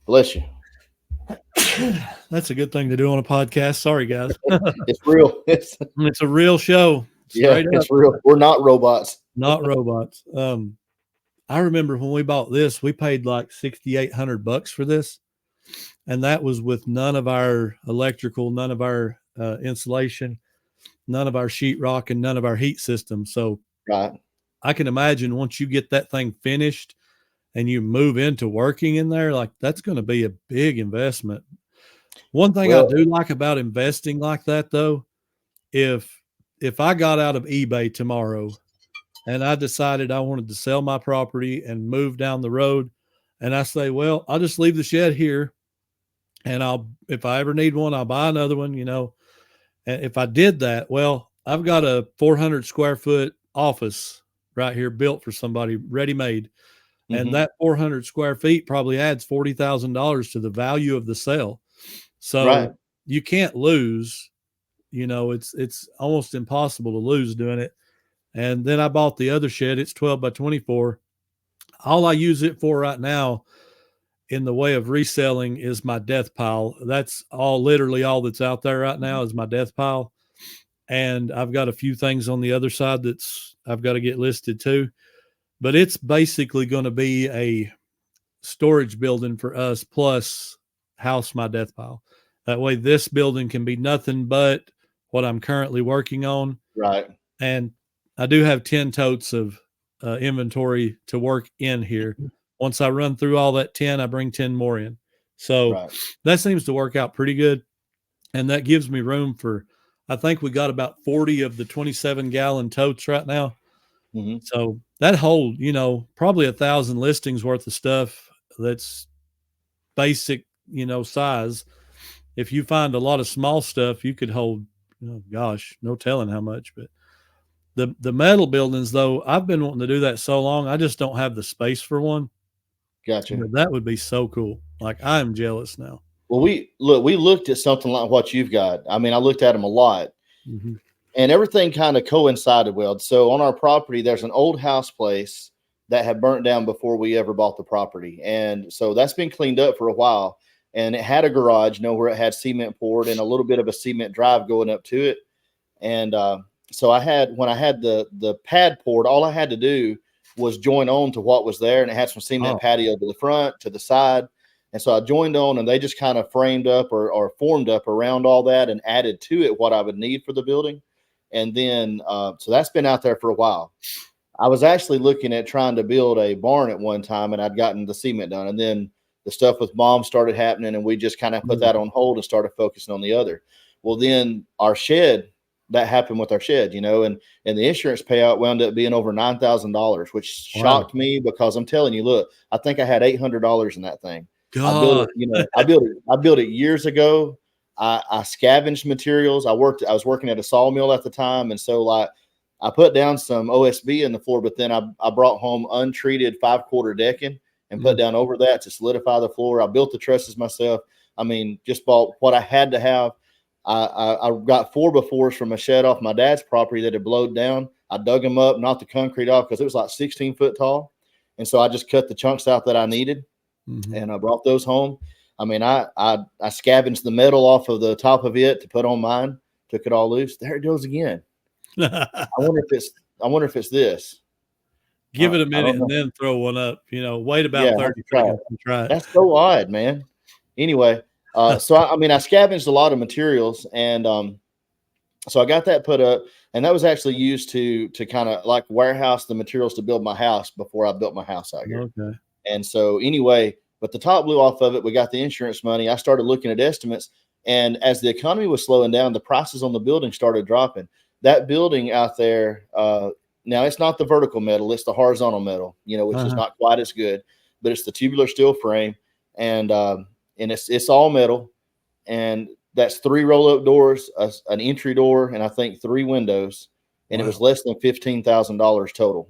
Bless you. That's a good thing to do on a podcast. Sorry, guys. It's real. It's a real show. It's real. We're not robots. Not robots. I remember when we bought this, we paid like $6,800 for this. And that was with none of our electrical, none of our insulation, none of our sheetrock, and none of our heat system. So I can imagine once you get that thing finished and you move into working in there, like that's going to be a big investment. One thing I do like about investing like that, though, if I got out of eBay tomorrow and I decided I wanted to sell my property and move down the road, and I say, well, I'll just leave the shed here, and if I ever need one, I'll buy another one, And if I did that, well, I've got a 400 square foot office right here built for somebody, ready-made. And that 400 square feet probably adds $40,000 to the value of the sale. So you can't lose it's almost impossible to lose doing it. And then I bought the other shed. It's 12 by 24. All I use it for right now in the way of reselling is my death pile. That's literally all that's out there right now is my death pile. And I've got a few things on the other side I've got to get listed too. But it's basically going to be a storage building for us plus house my death pile. That way this building can be nothing but what I'm currently working on. Right. And I do have 10 totes of inventory to work in here. Once I run through all that 10, I bring 10 more in. So that seems to work out pretty good. And that gives me room for, I think we got about 40 of the 27-gallon totes right now. Mm-hmm. So that hold, probably 1,000 listings worth of stuff that's basic, size. If you find a lot of small stuff, you could hold, no telling how much. But the metal buildings, though, I've been wanting to do that so long. I just don't have the space for one. Gotcha. But that would be so cool. Like, I'm jealous now. Well, we looked at something like what you've got. I mean, I looked at them a lot. Mm-hmm. And everything kind of coincided well. So on our property, there's an old house place that had burnt down before we ever bought the property. And so that's been cleaned up for a while. And it had a garage, where it had cement poured and a little bit of a cement drive going up to it. And so when I had the pad poured, all I had to do was join on to what was there. And it had some cement patio to the front, to the side. And so I joined on, and they just kind of framed up or formed up around all that and added to it what I would need for the building. And then, so that's been out there for a while. I was actually looking at trying to build a barn at one time, and I'd gotten the cement done. And then the stuff with mom started happening, and we just kind of put that on hold and started focusing on the other. Well, then our shed, that happened with our shed, and the insurance payout wound up being over $9,000, which shocked me because I'm telling you, look, I think I had $800 in that thing. God. I built it years ago. I scavenged materials. I was working at a sawmill at the time. And so I put down some OSB in the floor, but then I brought home untreated 5-quarter decking and put down over that to solidify the floor. I built the trusses myself. I mean, just bought what I had to have. I got 4x4s from a shed off my dad's property that had blowed down. I dug them up, knocked the concrete off because it was like 16 foot tall. And so I just cut the chunks out that I needed. Mm-hmm. And I brought those home. I mean, I scavenged the metal off of the top of it to put on mine, took it all loose. There it goes again. I wonder if it's this. Give it a minute and then throw one up. Wait about 30 seconds and try it. That's so odd, man. Anyway, so I scavenged a lot of materials, and so I got that put up, and that was actually used to kind of like warehouse the materials to build my house before I built my house out here. Okay. And so anyway, but the top blew off of it. We got the insurance money. I started looking at estimates, and as the economy was slowing down, the prices on the building started dropping. That building out there, now it's not the vertical metal, it's the horizontal metal, which is not quite as good, but it's the tubular steel frame, and it's all metal, and that's 3 roll-up doors, an entry door, and I think 3 windows, and it was less than $15,000 total.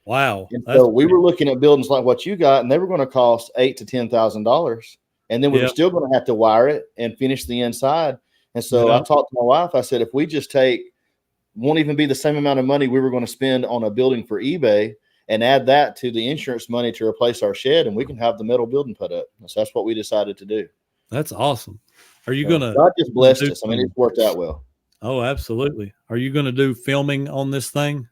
Wow. And so we were looking at buildings like what you got, and they were going to cost $8,000 to $10,000. And then we were still going to have to wire it and finish the inside. And so I talked to my wife. I said, if we just won't even be the same amount of money we were going to spend on a building for eBay and add that to the insurance money to replace our shed, and we can have the metal building put up. So that's what we decided to do. That's awesome. Are you going to? God just blessed us. I mean, it's worked out well. Oh, absolutely. Are you going to do filming on this thing?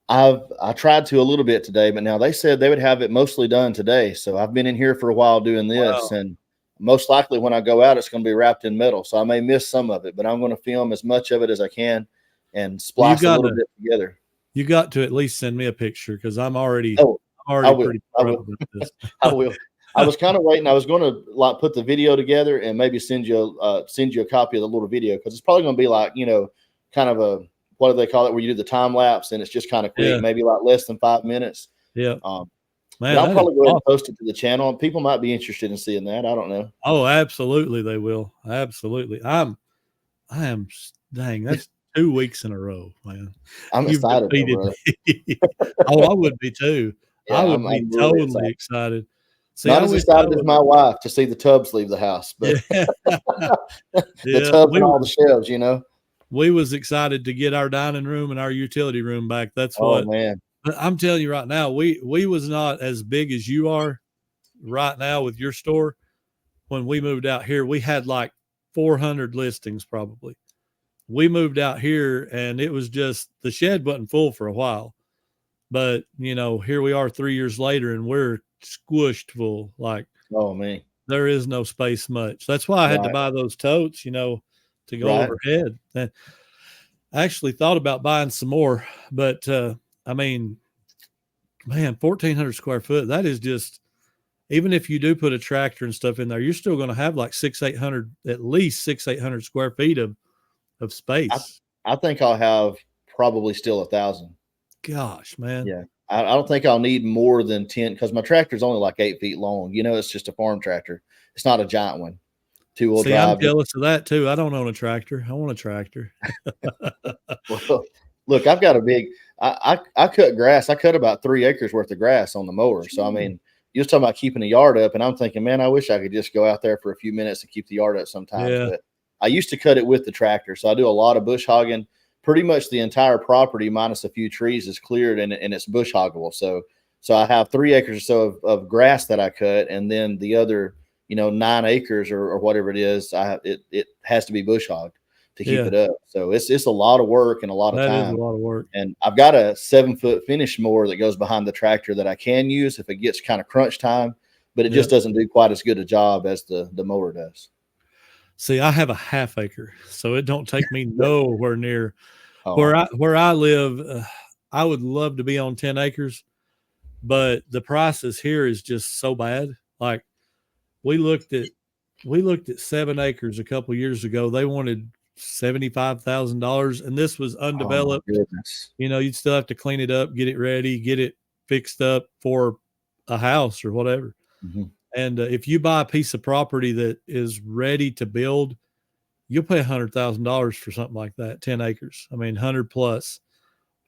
I tried to a little bit today, but now they said they would have it mostly done today. So I've been in here for a while doing this, and most likely when I go out, it's going to be wrapped in metal. So I may miss some of it, but I'm going to film as much of it as I can and splice a little bit together. You got to at least send me a picture because I'm already pretty proud of this. I will. I was kind of waiting. I was going to put the video together and maybe send you a copy of the little video, because it's probably going to be like, kind of a, what do they call it, where you do the time lapse and it's just kind of quick, maybe like less than 5 minutes. Yeah. Man, I'll probably go ahead and post it to the channel. People might be interested in seeing that. I don't know. Oh, absolutely. They will. Absolutely. I am. Dang, that's 2 weeks in a row, man. I'm excited. Oh, I would be too. Yeah, I would be totally really excited. See, not as excited as my wife to see the tubs leave the house, but the tubs and all the shelves, we was excited to get our dining room and our utility room back. That's Oh what man. I'm telling you right now. We was not as big as you are right now with your store. When we moved out here, we had like 400 listings probably. We moved out here and it was just, the shed wasn't full for a while. But, here we are 3 years later and we're squished full. Like, Oh man. there is no space much. That's why I had to buy those totes, to go overhead. And I actually thought about buying some more, but I mean, man, 1,400 square foot, that is just, even if you do put a tractor and stuff in there, you're still going to have like 800, at least 800 square feet of space. I think I'll have probably still 1,000. Gosh, man. Yeah. I don't think I'll need more than 10 because my tractor's only like 8 feet long. It's just a farm tractor. It's not a giant one. Two-wheel drive. I'm jealous of that too. I don't own a tractor. I want a tractor. Well, look, I've got a big, I cut grass. I cut about 3 acres worth of grass on the mower. So, I mean, you're talking about keeping the yard up, and I'm thinking, man, I wish I could just go out there for a few minutes and keep the yard up sometimes. Yeah. But I used to cut it with the tractor. So I do a lot of bush hogging. Pretty much the entire property minus a few trees is cleared and it's bush hoggable. So I have 3 acres or so of grass that I cut, and then the other, 9 acres or whatever it is, it has to be bush hogged to keep it up. So it's a lot of work and a lot of time. That is a lot of work. And I've got a 7-foot finish mower that goes behind the tractor that I can use if it gets kind of crunch time, but it just doesn't do quite as good a job as the mower does. See, I have a half acre, so it don't take me nowhere near where I live. I would love to be on 10 acres, but the prices here is just so bad. Like we looked at 7 acres a couple years ago. They wanted $75,000, and this was undeveloped. Oh, goodness. You'd still have to clean it up, get it ready, get it fixed up for a house or whatever. Mm-hmm. And if you buy a piece of property that is ready to build, you'll pay $100,000 for something like that, 10 acres. I mean, 100 plus.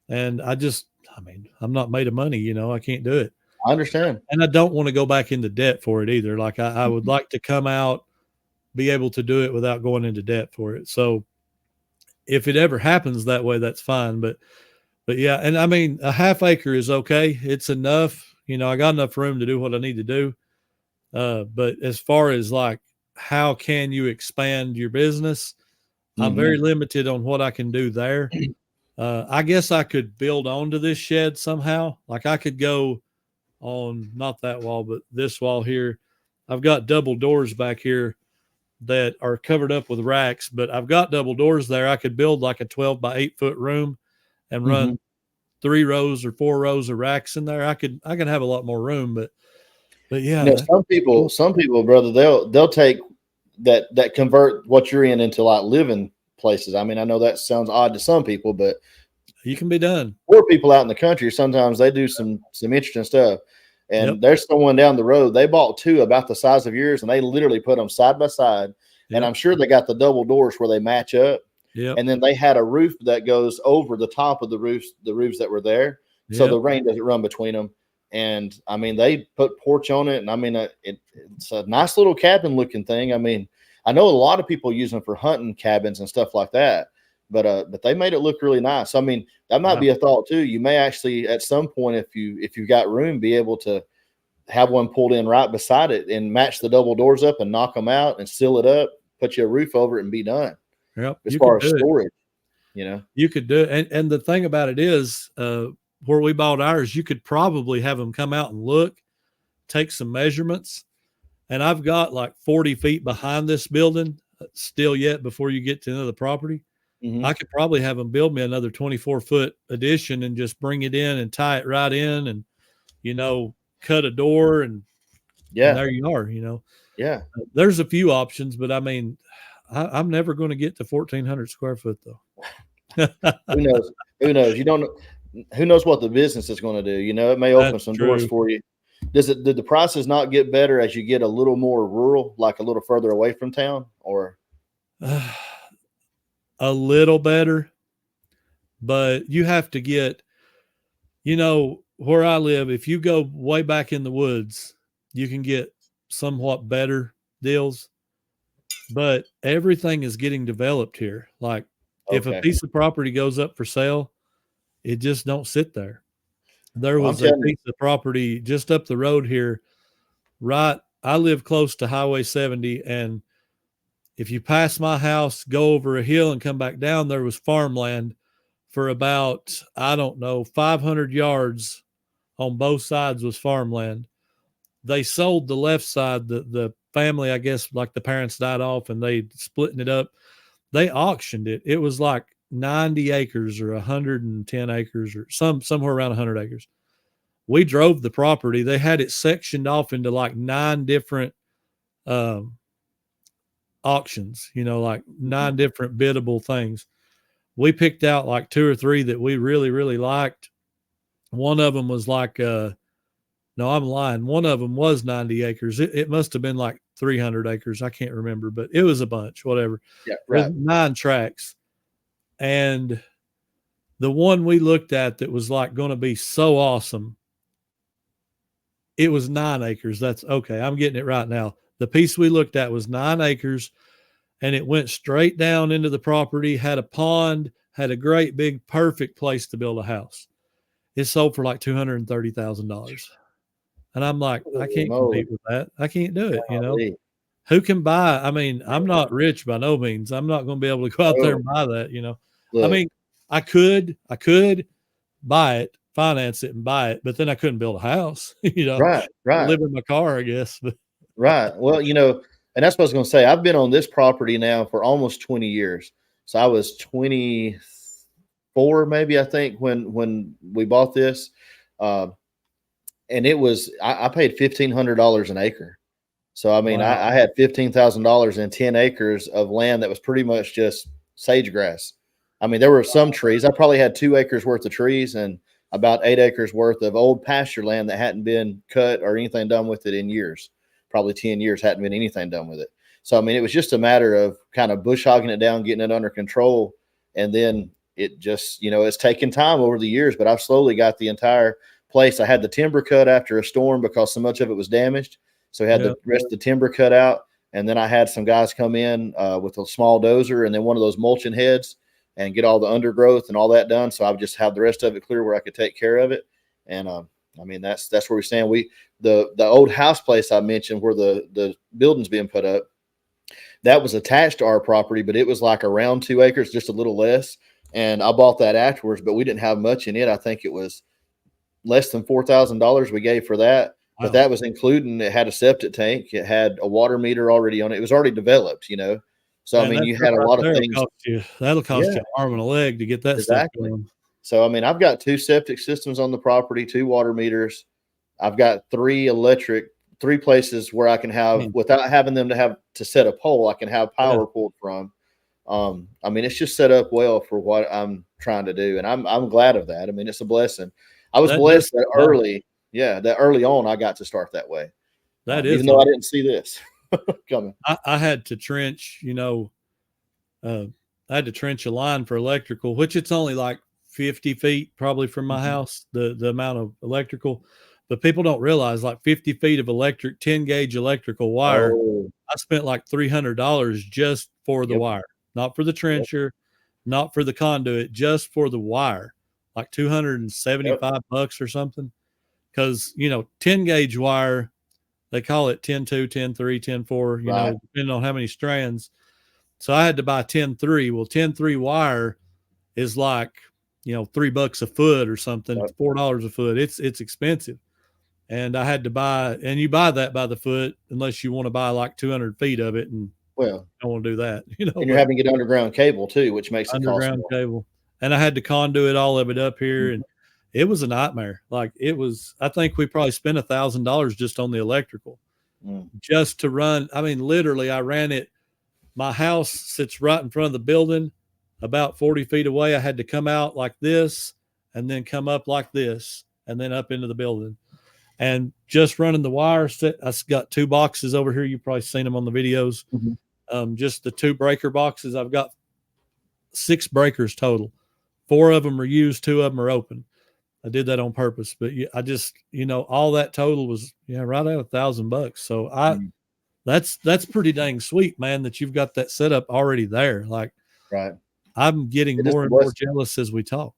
And I'm not made of money, I can't do it. I understand. And I don't want to go back into debt for it either. Like I would like to come out, be able to do it without going into debt for it. So if it ever happens that way, that's fine. But yeah. And I mean, a half acre is okay. It's enough, I got enough room to do what I need to do. But as far as like, how can you expand your business? I'm very limited on what I can do there. I guess I could build onto this shed somehow. Like I could go on, not that wall, but this wall here. I've got double doors back here that are covered up with racks, but I've got double doors there. I could build like a 12 by 8 foot room and run 3 rows or 4 rows of racks in there. I could have a lot more room, but yeah. Some people, brother, they'll take that convert what you're into like living places. I mean, I know that sounds odd to some people, but you can be done. Poor people out in the country, sometimes they do some interesting stuff. And there's someone down the road, they bought 2 about the size of yours, and they literally put them side by side. Yep. And I'm sure they got the double doors where they match up. Yep. And then they had a roof that goes over the top of the roofs that were there. Yep. So the rain doesn't run between them. And I mean, they put porch on it. And I mean, it's a nice little cabin looking thing. I mean, I know a lot of people use them for hunting cabins and stuff like that, but they made it look really nice. I mean, that might be a thought too. You may actually at some point, if you've got room, be able to have one pulled in right beside it and match the double doors up and knock them out and seal it up, put you a roof over it and be done. Yep. As far as storage, you could do it. And the thing about it is, where we bought ours, you could probably have them come out and look, take some measurements. And I've got like 40 feet behind this building still yet before you get to another property. I could probably have them build me another 24-foot addition and just bring it in and tie it right in and, cut a door and there you are, Yeah. There's a few options, but I mean, I'm never going to get to 1,400 square foot though. Who knows? You don't know. Who knows what the business is going to do? It may open some doors for you. Did the prices not get better as you get a little more rural, like a little further away from town, or a little better? But you have to get, where I live, if you go way back in the woods, you can get somewhat better deals, but everything is getting developed here. Like If a Okay. piece of property goes up for sale, it just don't sit there. There Well, I'm was a telling you. piece of property just up the road here, right? I live close to Highway 70, and if you pass my house, go over a hill and come back down, there was farmland for about, I don't know, 500 yards on both sides was farmland. They sold the left side, the family, I guess, like the parents died off and they splitting it up. They auctioned it. It was like 90 acres or 110 acres or somewhere around 100 acres. We drove the property. They had it sectioned off into like 9 different auctions, like 9 different biddable things. We picked out like 2 or 3 that we really, really liked. One of them was like, no, I'm lying. One of them was 90 acres. It must have been like 300 acres. I can't remember, but it was a bunch, whatever. Yeah, right. 9 tracks. And the one we looked at that was like going to be so awesome, it was 9 acres. That's okay. I'm getting it right now. The piece we looked at was 9 acres, and it went straight down into the property, had a pond, had a great big perfect place to build a house. It sold for like $230,000. And I'm like, I can't compete with that. I can't do it. Who can buy? I mean, I'm not rich by no means. I'm not going to be able to go out there and buy that, Look, I mean, I could buy it, finance it and buy it, but then I couldn't build a house, right. live in my car, I guess. But Right. Well, and that's what I was going to say. I've been on this property now for almost 20 years. So I was 24, maybe, I think, when we bought this. And it was, I paid $1,500 an acre. So, I mean, wow. I had $15,000 in 10 acres of land that was pretty much just sage grass. I mean, there were some trees. I probably had 2 acres worth of trees and about 8 acres worth of old pasture land that hadn't been cut or anything done with it in years. Probably 10 years hadn't been anything done with it. So, I mean, it was just a matter of kind of bush hogging it down, getting it under control. And then it just, it's taken time over the years, but I've slowly got the entire place. I had the timber cut after a storm because so much of it was damaged. So we had the rest of the timber cut out. And then I had some guys come in with a small dozer and then one of those mulching heads and get all the undergrowth and all that done. So I would just have the rest of it clear where I could take care of it. And, I mean, that's where we stand. The old house place I mentioned where the building's being put up, that was attached to our property, but it was like around 2 acres, just a little less. And I bought that afterwards, but we didn't have much in it. I think it was less than $4,000 we gave for that. But that was including, it had a septic tank. It had a water meter already on it. It was already developed, So, I mean, you had a lot of things. That'll cost you an arm and a leg to get that stuff going. So, I mean, I've got 2 septic systems on the property, 2 water meters. I've got 3 places where I can have, without having them to set a pole, I can have power pulled from. I mean, it's just set up well for what I'm trying to do. And I'm glad of that. I mean, it's a blessing. I was blessed that early on, I got to start that way. Even though I didn't see this coming. I had to trench, I had to trench a line for electrical, which it's only like 50 feet probably from my house, the amount of electrical. But people don't realize like 50 feet of 10 gauge electrical wire. I spent like $300 just for the wire, not for the trencher, not for the conduit, just for the wire, like $275 or something. Because, 10 gauge wire, they call it 10-2, 10-3, 10-4, depending on how many strands. So I had to buy 10-3. Well, 10-3 wire is like, $3 a foot or something, $4 a foot. It's expensive. And I had to buy, and you buy that by the foot unless you want to buy like 200 feet of it. And I don't want to do that, And you're having to get underground cable too, which makes it underground cable. And I had to conduit all of it up here. And it was a nightmare. Like I think we probably spent $1,000 just on the electrical just to run. I mean, literally I ran it. My house sits right in front of the building about 40 feet away. I had to come out like this and then come up like this and then up into the building. And just running the wire, I got 2 boxes over here. You've probably seen them on the videos. Just the 2 breaker boxes. I've got 6 breakers total. 4 of them are used, 2 of them are open. I did that on purpose, but I just, all that total was right at $1,000. So that's pretty dang sweet, man, that you've got that setup already there. Like, right. I'm getting more and more jealous as we talk.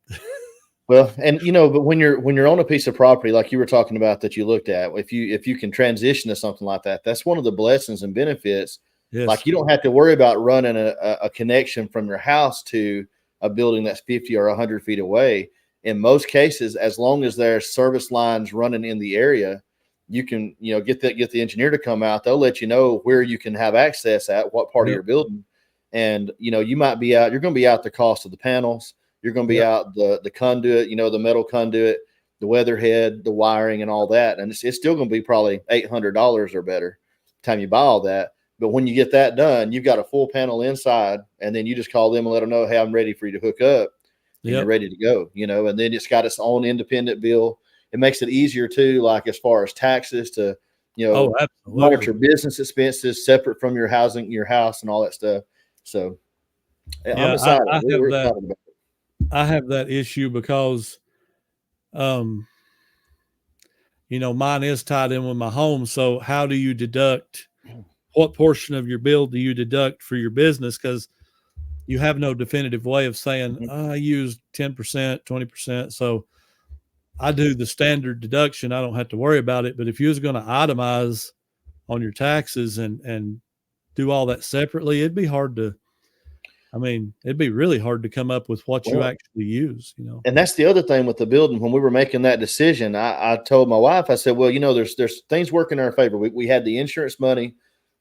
Well, and but when you're on a piece of property like you were talking about that you looked at, if you can transition to something like that, that's one of the blessings and benefits. Yes. Like you don't have to worry about running a connection from your house to a building that's 50 or 100 feet away. In most cases, as long as there's service lines running in the area, you can get the engineer to come out. They'll let you know where you can have access at what part of your building, and you might be out. You're going to be out the cost of the panels. You're going to be out the conduit, the metal conduit, the weatherhead, the wiring, and all that. And it's still going to be probably $800 or better by the time you buy all that. But when you get that done, you've got a full panel inside, and then you just call them and let them know, hey, I'm ready for you to hook up, and you're ready to go. And then it's got its own independent bill. It makes it easier too, like as far as taxes to, monitor business expenses separate from your house and all that stuff. So I'm excited. We're excited about it. I have that issue because, mine is tied in with my home. So how do you deduct what portion of your bill do you deduct for your business? Because you have no definitive way of saying, I use 10%, 20%. So I do the standard deduction. I don't have to worry about it. But if you was going to itemize on your taxes and do all that separately, it'd be really hard to come up with what you actually use, And that's the other thing with the building. When we were making that decision, I told my wife, I said, well, there's things working in our favor. We had the insurance money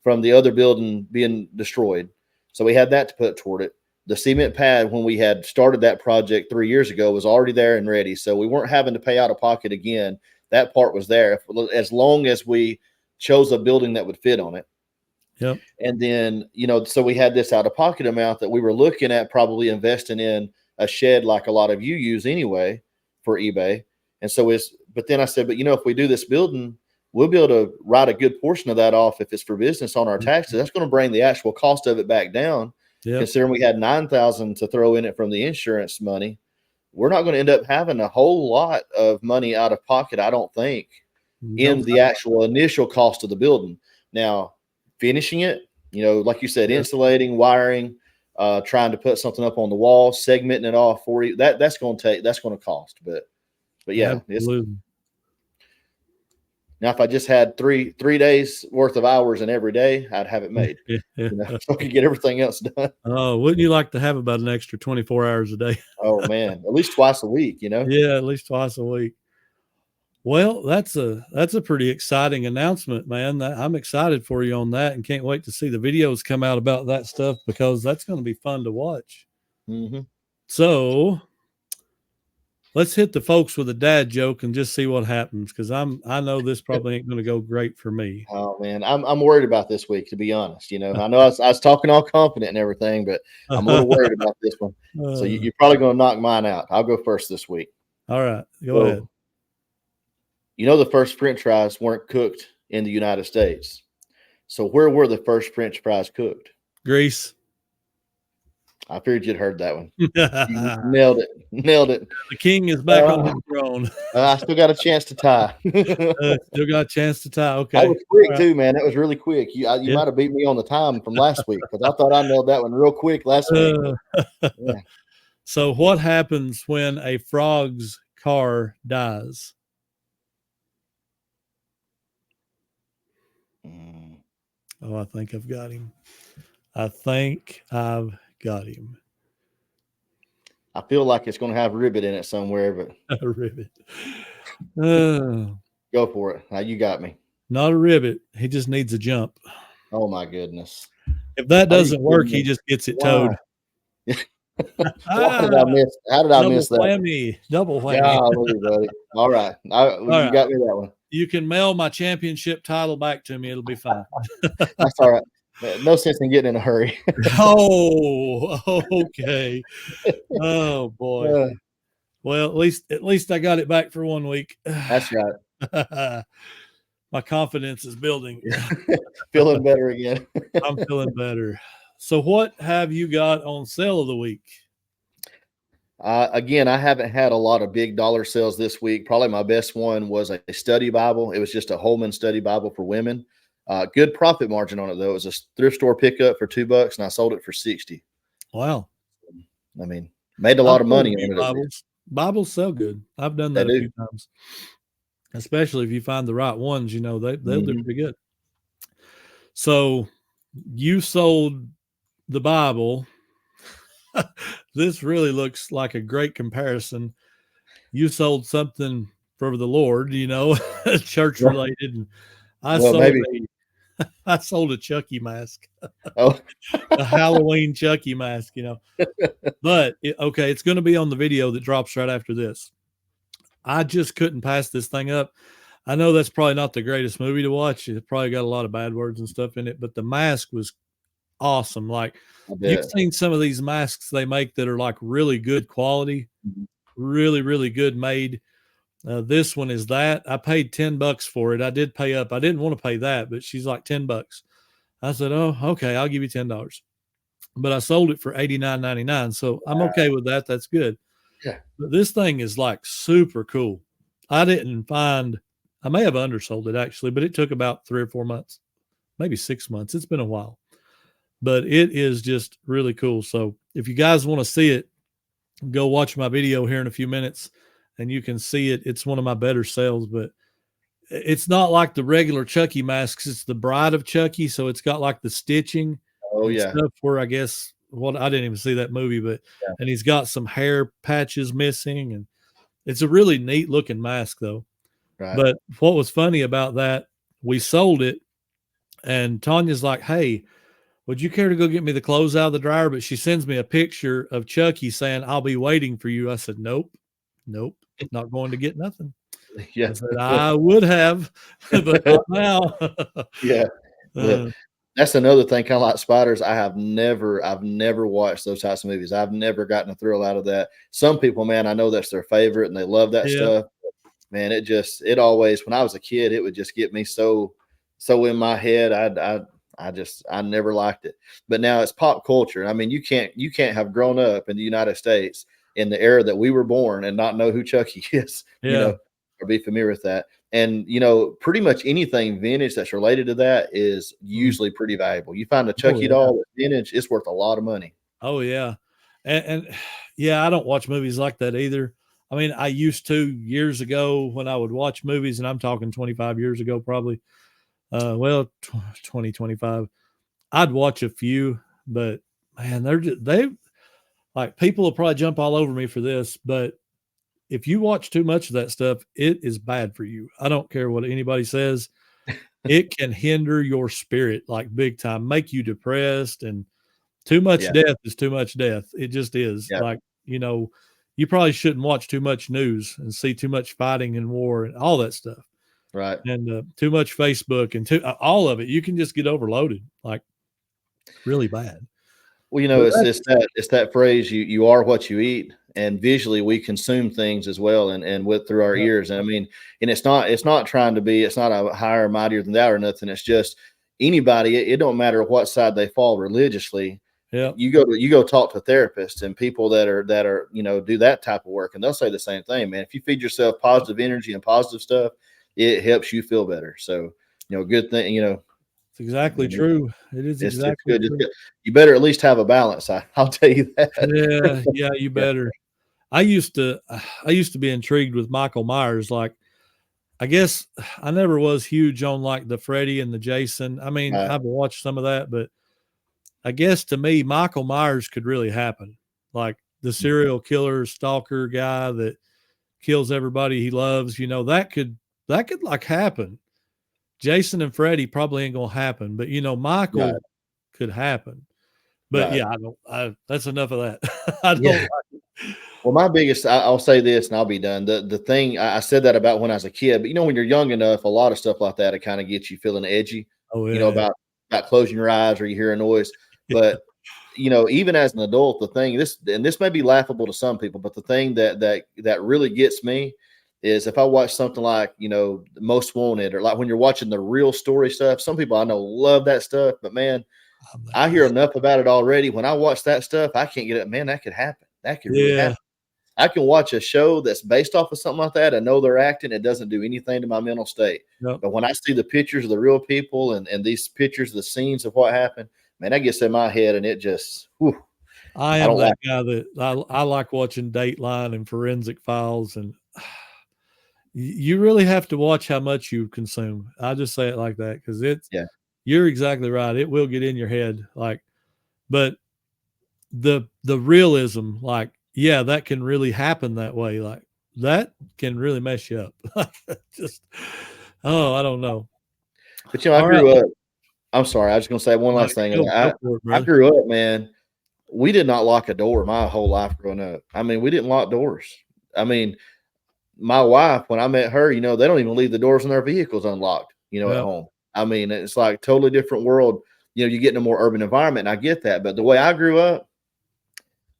from the other building being destroyed. So we had that to put toward it. The cement pad, when we had started that project 3 years ago, was already there and ready. So we weren't having to pay out of pocket again. That part was there as long as we chose a building that would fit on it. Yep. And then, so we had this out of pocket amount that we were looking at probably investing in a shed like a lot of you use anyway for eBay. And so but then I said, if we do this building, we'll be able to write a good portion of that off if it's for business on our taxes. That's going to bring the actual cost of it back down. Yep. Considering we had $9,000 to throw in it from the insurance money, we're not going to end up having a whole lot of money out of pocket, I don't think, in the actual initial cost of the building. Now, finishing it, like you said, insulating, wiring, trying to put something up on the wall, segmenting it off for you. That's going to cost. But yeah, now if I just had three days worth of hours in every day, I'd have it made. So I could get everything else done. Oh, wouldn't you like to have about an extra 24 hours a day? Oh man, at least twice a week, Yeah, at least twice a week. Well, that's a pretty exciting announcement, man. I'm excited for you on that and can't wait to see the videos come out about that stuff because that's going to be fun to watch. Mm-hmm. So let's hit the folks with a dad joke and just see what happens because I know this probably ain't going to go great for me. Oh man, I'm worried about this week, to be honest. I know I was talking all confident and everything, but I'm a little worried about this one. So you're probably going to knock mine out. I'll go first this week. All right, go ahead. The first French fries weren't cooked in the United States. So where were the first French fries cooked? Greece. I figured you'd heard that one. You nailed it. The king is back on the throne. I still got a chance to tie. Still got a chance to tie. Okay. That was quick too, man. That was really quick. You might have beat me on the time from last week because I thought I nailed that one real quick last week. Yeah. So what happens when a frog's car dies? Oh, I think I've got him. I feel like it's going to have a ribbit in it somewhere, but a ribbit. Go for it. You got me. Not a ribbit. He just needs a jump. Oh my goodness. If that doesn't work, he just gets it towed. How did I miss that? Double whammy. Golly, buddy. All right. You got me that one. You can mail my championship title back to me. It'll be fine. That's all right. No sense in getting in a hurry. Oh, okay. Oh boy. Well, at least I got it back for 1 week. That's right. My confidence is building. Feeling better again. I'm feeling better. So what have you got on sale of the week? Again, I haven't had a lot of big dollar sales this week. Probably my best one was a study Bible. It was just a Holman study Bible for women. Good profit margin on it, though. It was a thrift store pickup for $2, and I sold it for $60. Wow. I mean, made a lot of money on it. Bibles sell good. I've done that a few times, especially if you find the right ones. They'll do pretty good. So you sold the Bible. This really looks like a great comparison. You sold something for the Lord, church related. And I sold a Chucky mask. Oh, a Halloween Chucky mask, But it's going to be on the video that drops right after this. I just couldn't pass this thing up. I know that's probably not the greatest movie to watch. It probably got a lot of bad words and stuff in it, but the mask was awesome. Like, you've seen some of these masks they make that are like really good quality, really, really good made. This one is that. I paid $10 for it. I did pay up. I didn't want to pay that, but she's like $10. I said, oh, okay, I'll give you $10. But I sold it for $89.99. So I'm okay with that. That's good. Yeah. But this thing is like super cool. I may have undersold it actually, but it took about 3 or 4 months, maybe 6 months. It's been a while, but it is just really cool. So if you guys want to see it, go watch my video here in a few minutes and you can see it. It's one of my better sales, but it's not like the regular Chucky masks. It's the Bride of Chucky. So it's got like the stitching. Oh yeah. Stuff where I guess I didn't even see that movie, but and he's got some hair patches missing, and it's a really neat looking mask though. Right. But what was funny about that, we sold it and Tanya's like, hey, would you care to go get me the clothes out of the dryer? But she sends me a picture of Chucky saying, I'll be waiting for you. I said, nope, not going to get nothing. Yeah. I said, I would have, but not now. Yeah. That's another thing, kind of like spiders. I've never watched those types of movies. I've never gotten a thrill out of that. Some people, man, I know that's their favorite and they love that stuff. Man, it always, when I was a kid, it would just get me so in my head. I never liked it. But now it's pop culture. I mean, you can't have grown up in the United States in the era that we were born and not know who Chucky is, or be familiar with that. And, pretty much anything vintage that's related to that is usually pretty valuable. You find a Chucky doll that's vintage, it's worth a lot of money. Oh, yeah. And I don't watch movies like that either. I mean, I used to years ago when I would watch movies, and I'm talking 25 years ago probably. 20, 25. I'd watch a few, but man, they like, people will probably jump all over me for this, but if you watch too much of that stuff, it is bad for you. I don't care what anybody says. It can hinder your spirit like big time, make you depressed, and too much death is too much death. It just is. Like, you probably shouldn't watch too much news and see too much fighting and war and all that stuff. Right. And too much Facebook and all of it. You can just get overloaded, like really bad. Well, it's that phrase, you are what you eat. And visually we consume things as well, and through our ears. And I mean, and it's not trying to be, it's not a higher, mightier than thou or nothing. It's just anybody, it don't matter what side they fall religiously. Yeah. You go talk to therapists and people that are, do that type of work, and they'll say the same thing, man. If you feed yourself positive energy and positive stuff, it helps you feel better. So, good thing, It's exactly true. It is exactly true. You better at least have a balance. I'll tell you that. Yeah, you better. I used to be intrigued with Michael Myers. Like, I guess I never was huge on like the Freddy and the Jason. I mean, I've watched some of that, but I guess to me, Michael Myers could really happen. Like the serial killer, stalker guy that kills everybody he loves, that could like happen. Jason and Freddy probably ain't gonna happen, but Michael could happen. But that's enough of that. I don't like it. Well, my biggest, I'll say this and I'll be done. The thing, I said that about when I was a kid, but when you're young enough, a lot of stuff like that, it kind of gets you feeling edgy, about closing your eyes or you hear a noise. But, even as an adult, the thing, this may be laughable to some people, but the thing that really gets me is if I watch something like, Most Wanted, or like when you're watching the real story stuff. Some people I know love that stuff, but man, I hear enough about it already. When I watch that stuff, I can't get it. Man, that could happen. That could really happen. I can watch a show that's based off of something like that. I know they're acting. It doesn't do anything to my mental state. Nope. But when I see the pictures of the real people and these pictures, the scenes of what happened, man, that gets in my head, and it just, I am that guy that I like watching Dateline and Forensic Files, and you really have to watch how much you consume. I just say it like that because you're exactly right. It will get in your head, but the realism, that can really happen that way. Like that can really mess you up. I don't know. But I grew up. I'm sorry. I was going to say one last thing. I grew up, man. We did not lock a door my whole life growing up. I mean, we didn't lock doors. I mean, my wife, when I met her, they don't even leave the doors in their vehicles unlocked, at home. I mean, it's like totally different world. You get in a more urban environment, and I get that. But the way I grew up,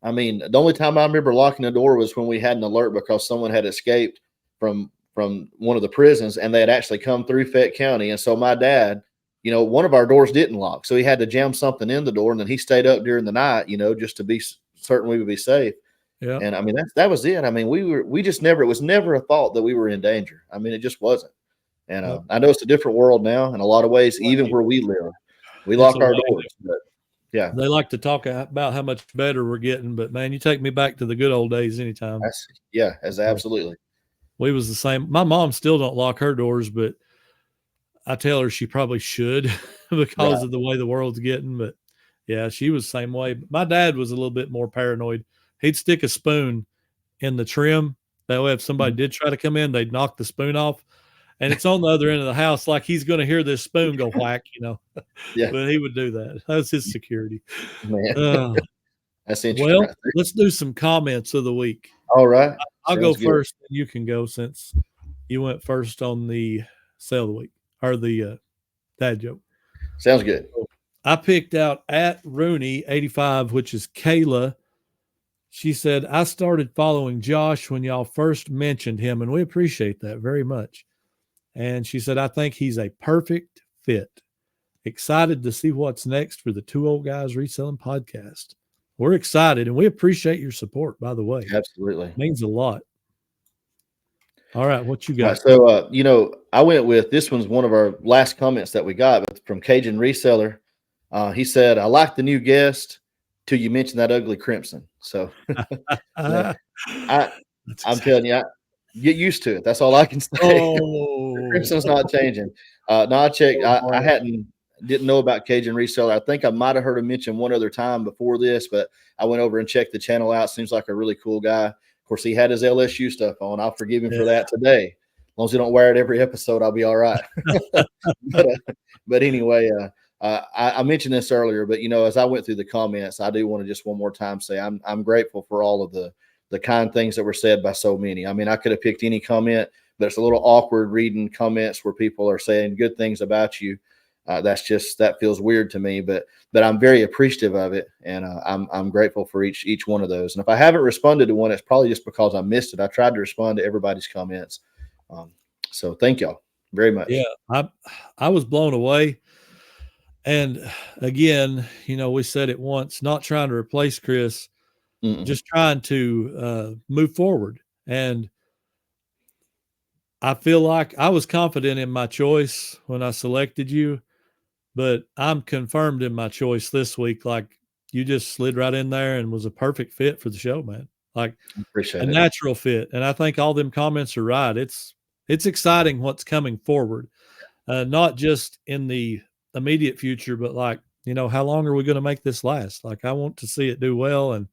I mean, the only time I remember locking the door was when we had an alert because someone had escaped from one of the prisons, and they had actually come through Fayette County. And so my dad, one of our doors didn't lock. So he had to jam something in the door, and then he stayed up during the night, just to be certain we would be safe. Yeah. And I mean, that was it. I mean, it was never a thought that we were in danger. I mean, it just wasn't. And I know it's a different world now in a lot of ways, even where we live, we lock our doors. But yeah. They like to talk about how much better we're getting, but man, you take me back to the good old days anytime. Absolutely. We was the same. My mom still don't lock her doors, but I tell her she probably should because of the way the world's getting. But yeah, she was the same way. My dad was a little bit more paranoid. He'd stick a spoon in the trim. That way, if somebody did try to come in, they'd knock the spoon off. And it's on the other end of the house, like he's going to hear this spoon go whack, Yeah. But he would do that. That's his security. Man. That's interesting. Well, let's do some comments of the week. All right. I'll go first, and you can go since you went first on the sale of the week or the dad joke. Sounds good. I picked out at Rooney85, which is Kayla. She said, I started following Josh when y'all first mentioned him, and we appreciate that very much. And she said, I think he's a perfect fit. Excited to see what's next for the Two Old Guys Reselling Podcast. We're excited, and we appreciate your support, by the way. Absolutely. It means a lot. All right, what you got? Right, so, I went with, this one's one of our last comments that we got from Cajun Reseller. He said, I like the new guest till you mentioned that ugly crimson. So I'm telling you, get used to it. That's all I can say. The crimson's not changing. No, I checked. I didn't know about Cajun Reseller. I think I might have heard him mention one other time before this, but I went over and checked the channel out. Seems like a really cool guy. Of course, he had his LSU stuff on. I'll forgive him for that today. As long as he don't wear it every episode, I'll be all right. But anyway, I mentioned this earlier, but as I went through the comments, I do want to just one more time say I'm grateful for all of the kind things that were said by so many. I mean, I could have picked any comment, but it's a little awkward reading comments where people are saying good things about you. That feels weird to me, but I'm very appreciative of it, and I'm grateful for each one of those. And if I haven't responded to one, it's probably just because I missed it. I tried to respond to everybody's comments, so thank y'all very much. Yeah, I was blown away. And again, we said it once, not trying to replace Chris, just trying to move forward. And I feel like I was confident in my choice when I selected you, but I'm confirmed in my choice this week. Like you just slid right in there and was a perfect fit for the show, man. Like a natural fit. And I think all them comments are right. It's exciting what's coming forward, not just in the immediate future, but how long are we going to make this last? Like I want to see it do well, and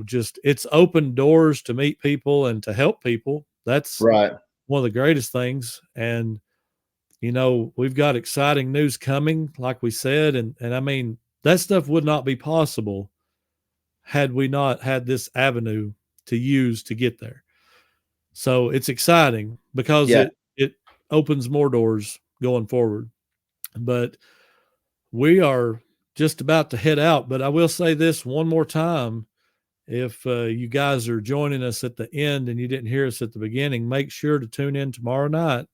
just it's open doors to meet people and to help people. That's right. One of the greatest things. And we've got exciting news coming, like we said, and I mean that stuff would not be possible had we not had this avenue to use to get there. So it's exciting because it opens more doors going forward. But we are just about to head out. But I will say this one more time. If you guys are joining us at the end and you didn't hear us at the beginning, make sure to tune in tomorrow night,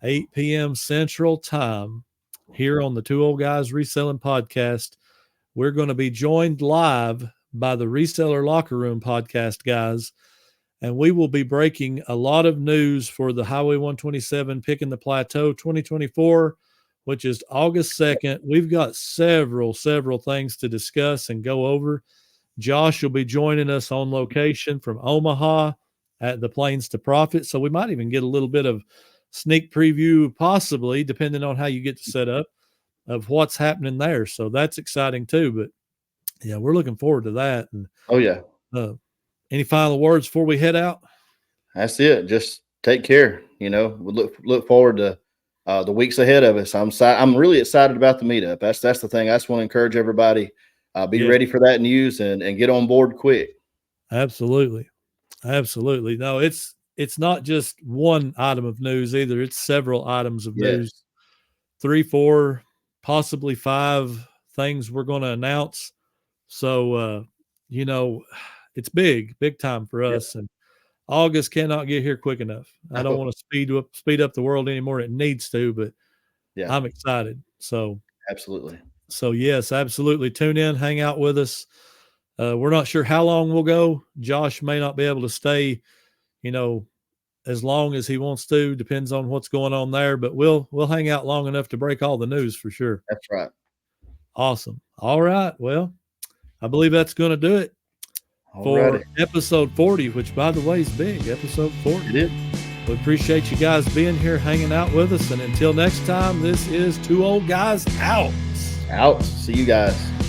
8 p.m. Central Time, here on the Two Old Guys Reselling Podcast. We're going to be joined live by the Reseller Locker Room Podcast guys, and we will be breaking a lot of news for the Highway 127 Picking the Plateau 2024. which is August 2nd. We've got several things to discuss and go over. Josh will be joining us on location from Omaha at the Plains to Profit. So we might even get a little bit of sneak preview, possibly, depending on how you get to set up, of what's happening there. So that's exciting too. But yeah, we're looking forward to that. And any final words before we head out? That's it. Just take care. We look forward to the weeks ahead of us. I'm really excited about the meetup. That's the thing. I just want to encourage everybody, be ready for that news and get on board quick. Absolutely. No, it's not just one item of news either. It's several items of news, 3, 4, possibly 5 things we're going to announce. So, it's big time for us. And August cannot get here quick enough. I don't want to speed up the world anymore. It needs to, but I'm excited. So absolutely. So yes, absolutely. Tune in, hang out with us. We're not sure how long we'll go. Josh may not be able to stay, as long as he wants to. Depends on what's going on there, but we'll hang out long enough to break all the news for sure. That's right. Awesome. All right. Well, I believe that's going to do it for episode 40, which by the way is big. Episode 40. It is. We appreciate you guys being here, hanging out with us. And until next time, this is Two Old Guys out. Out. See you guys.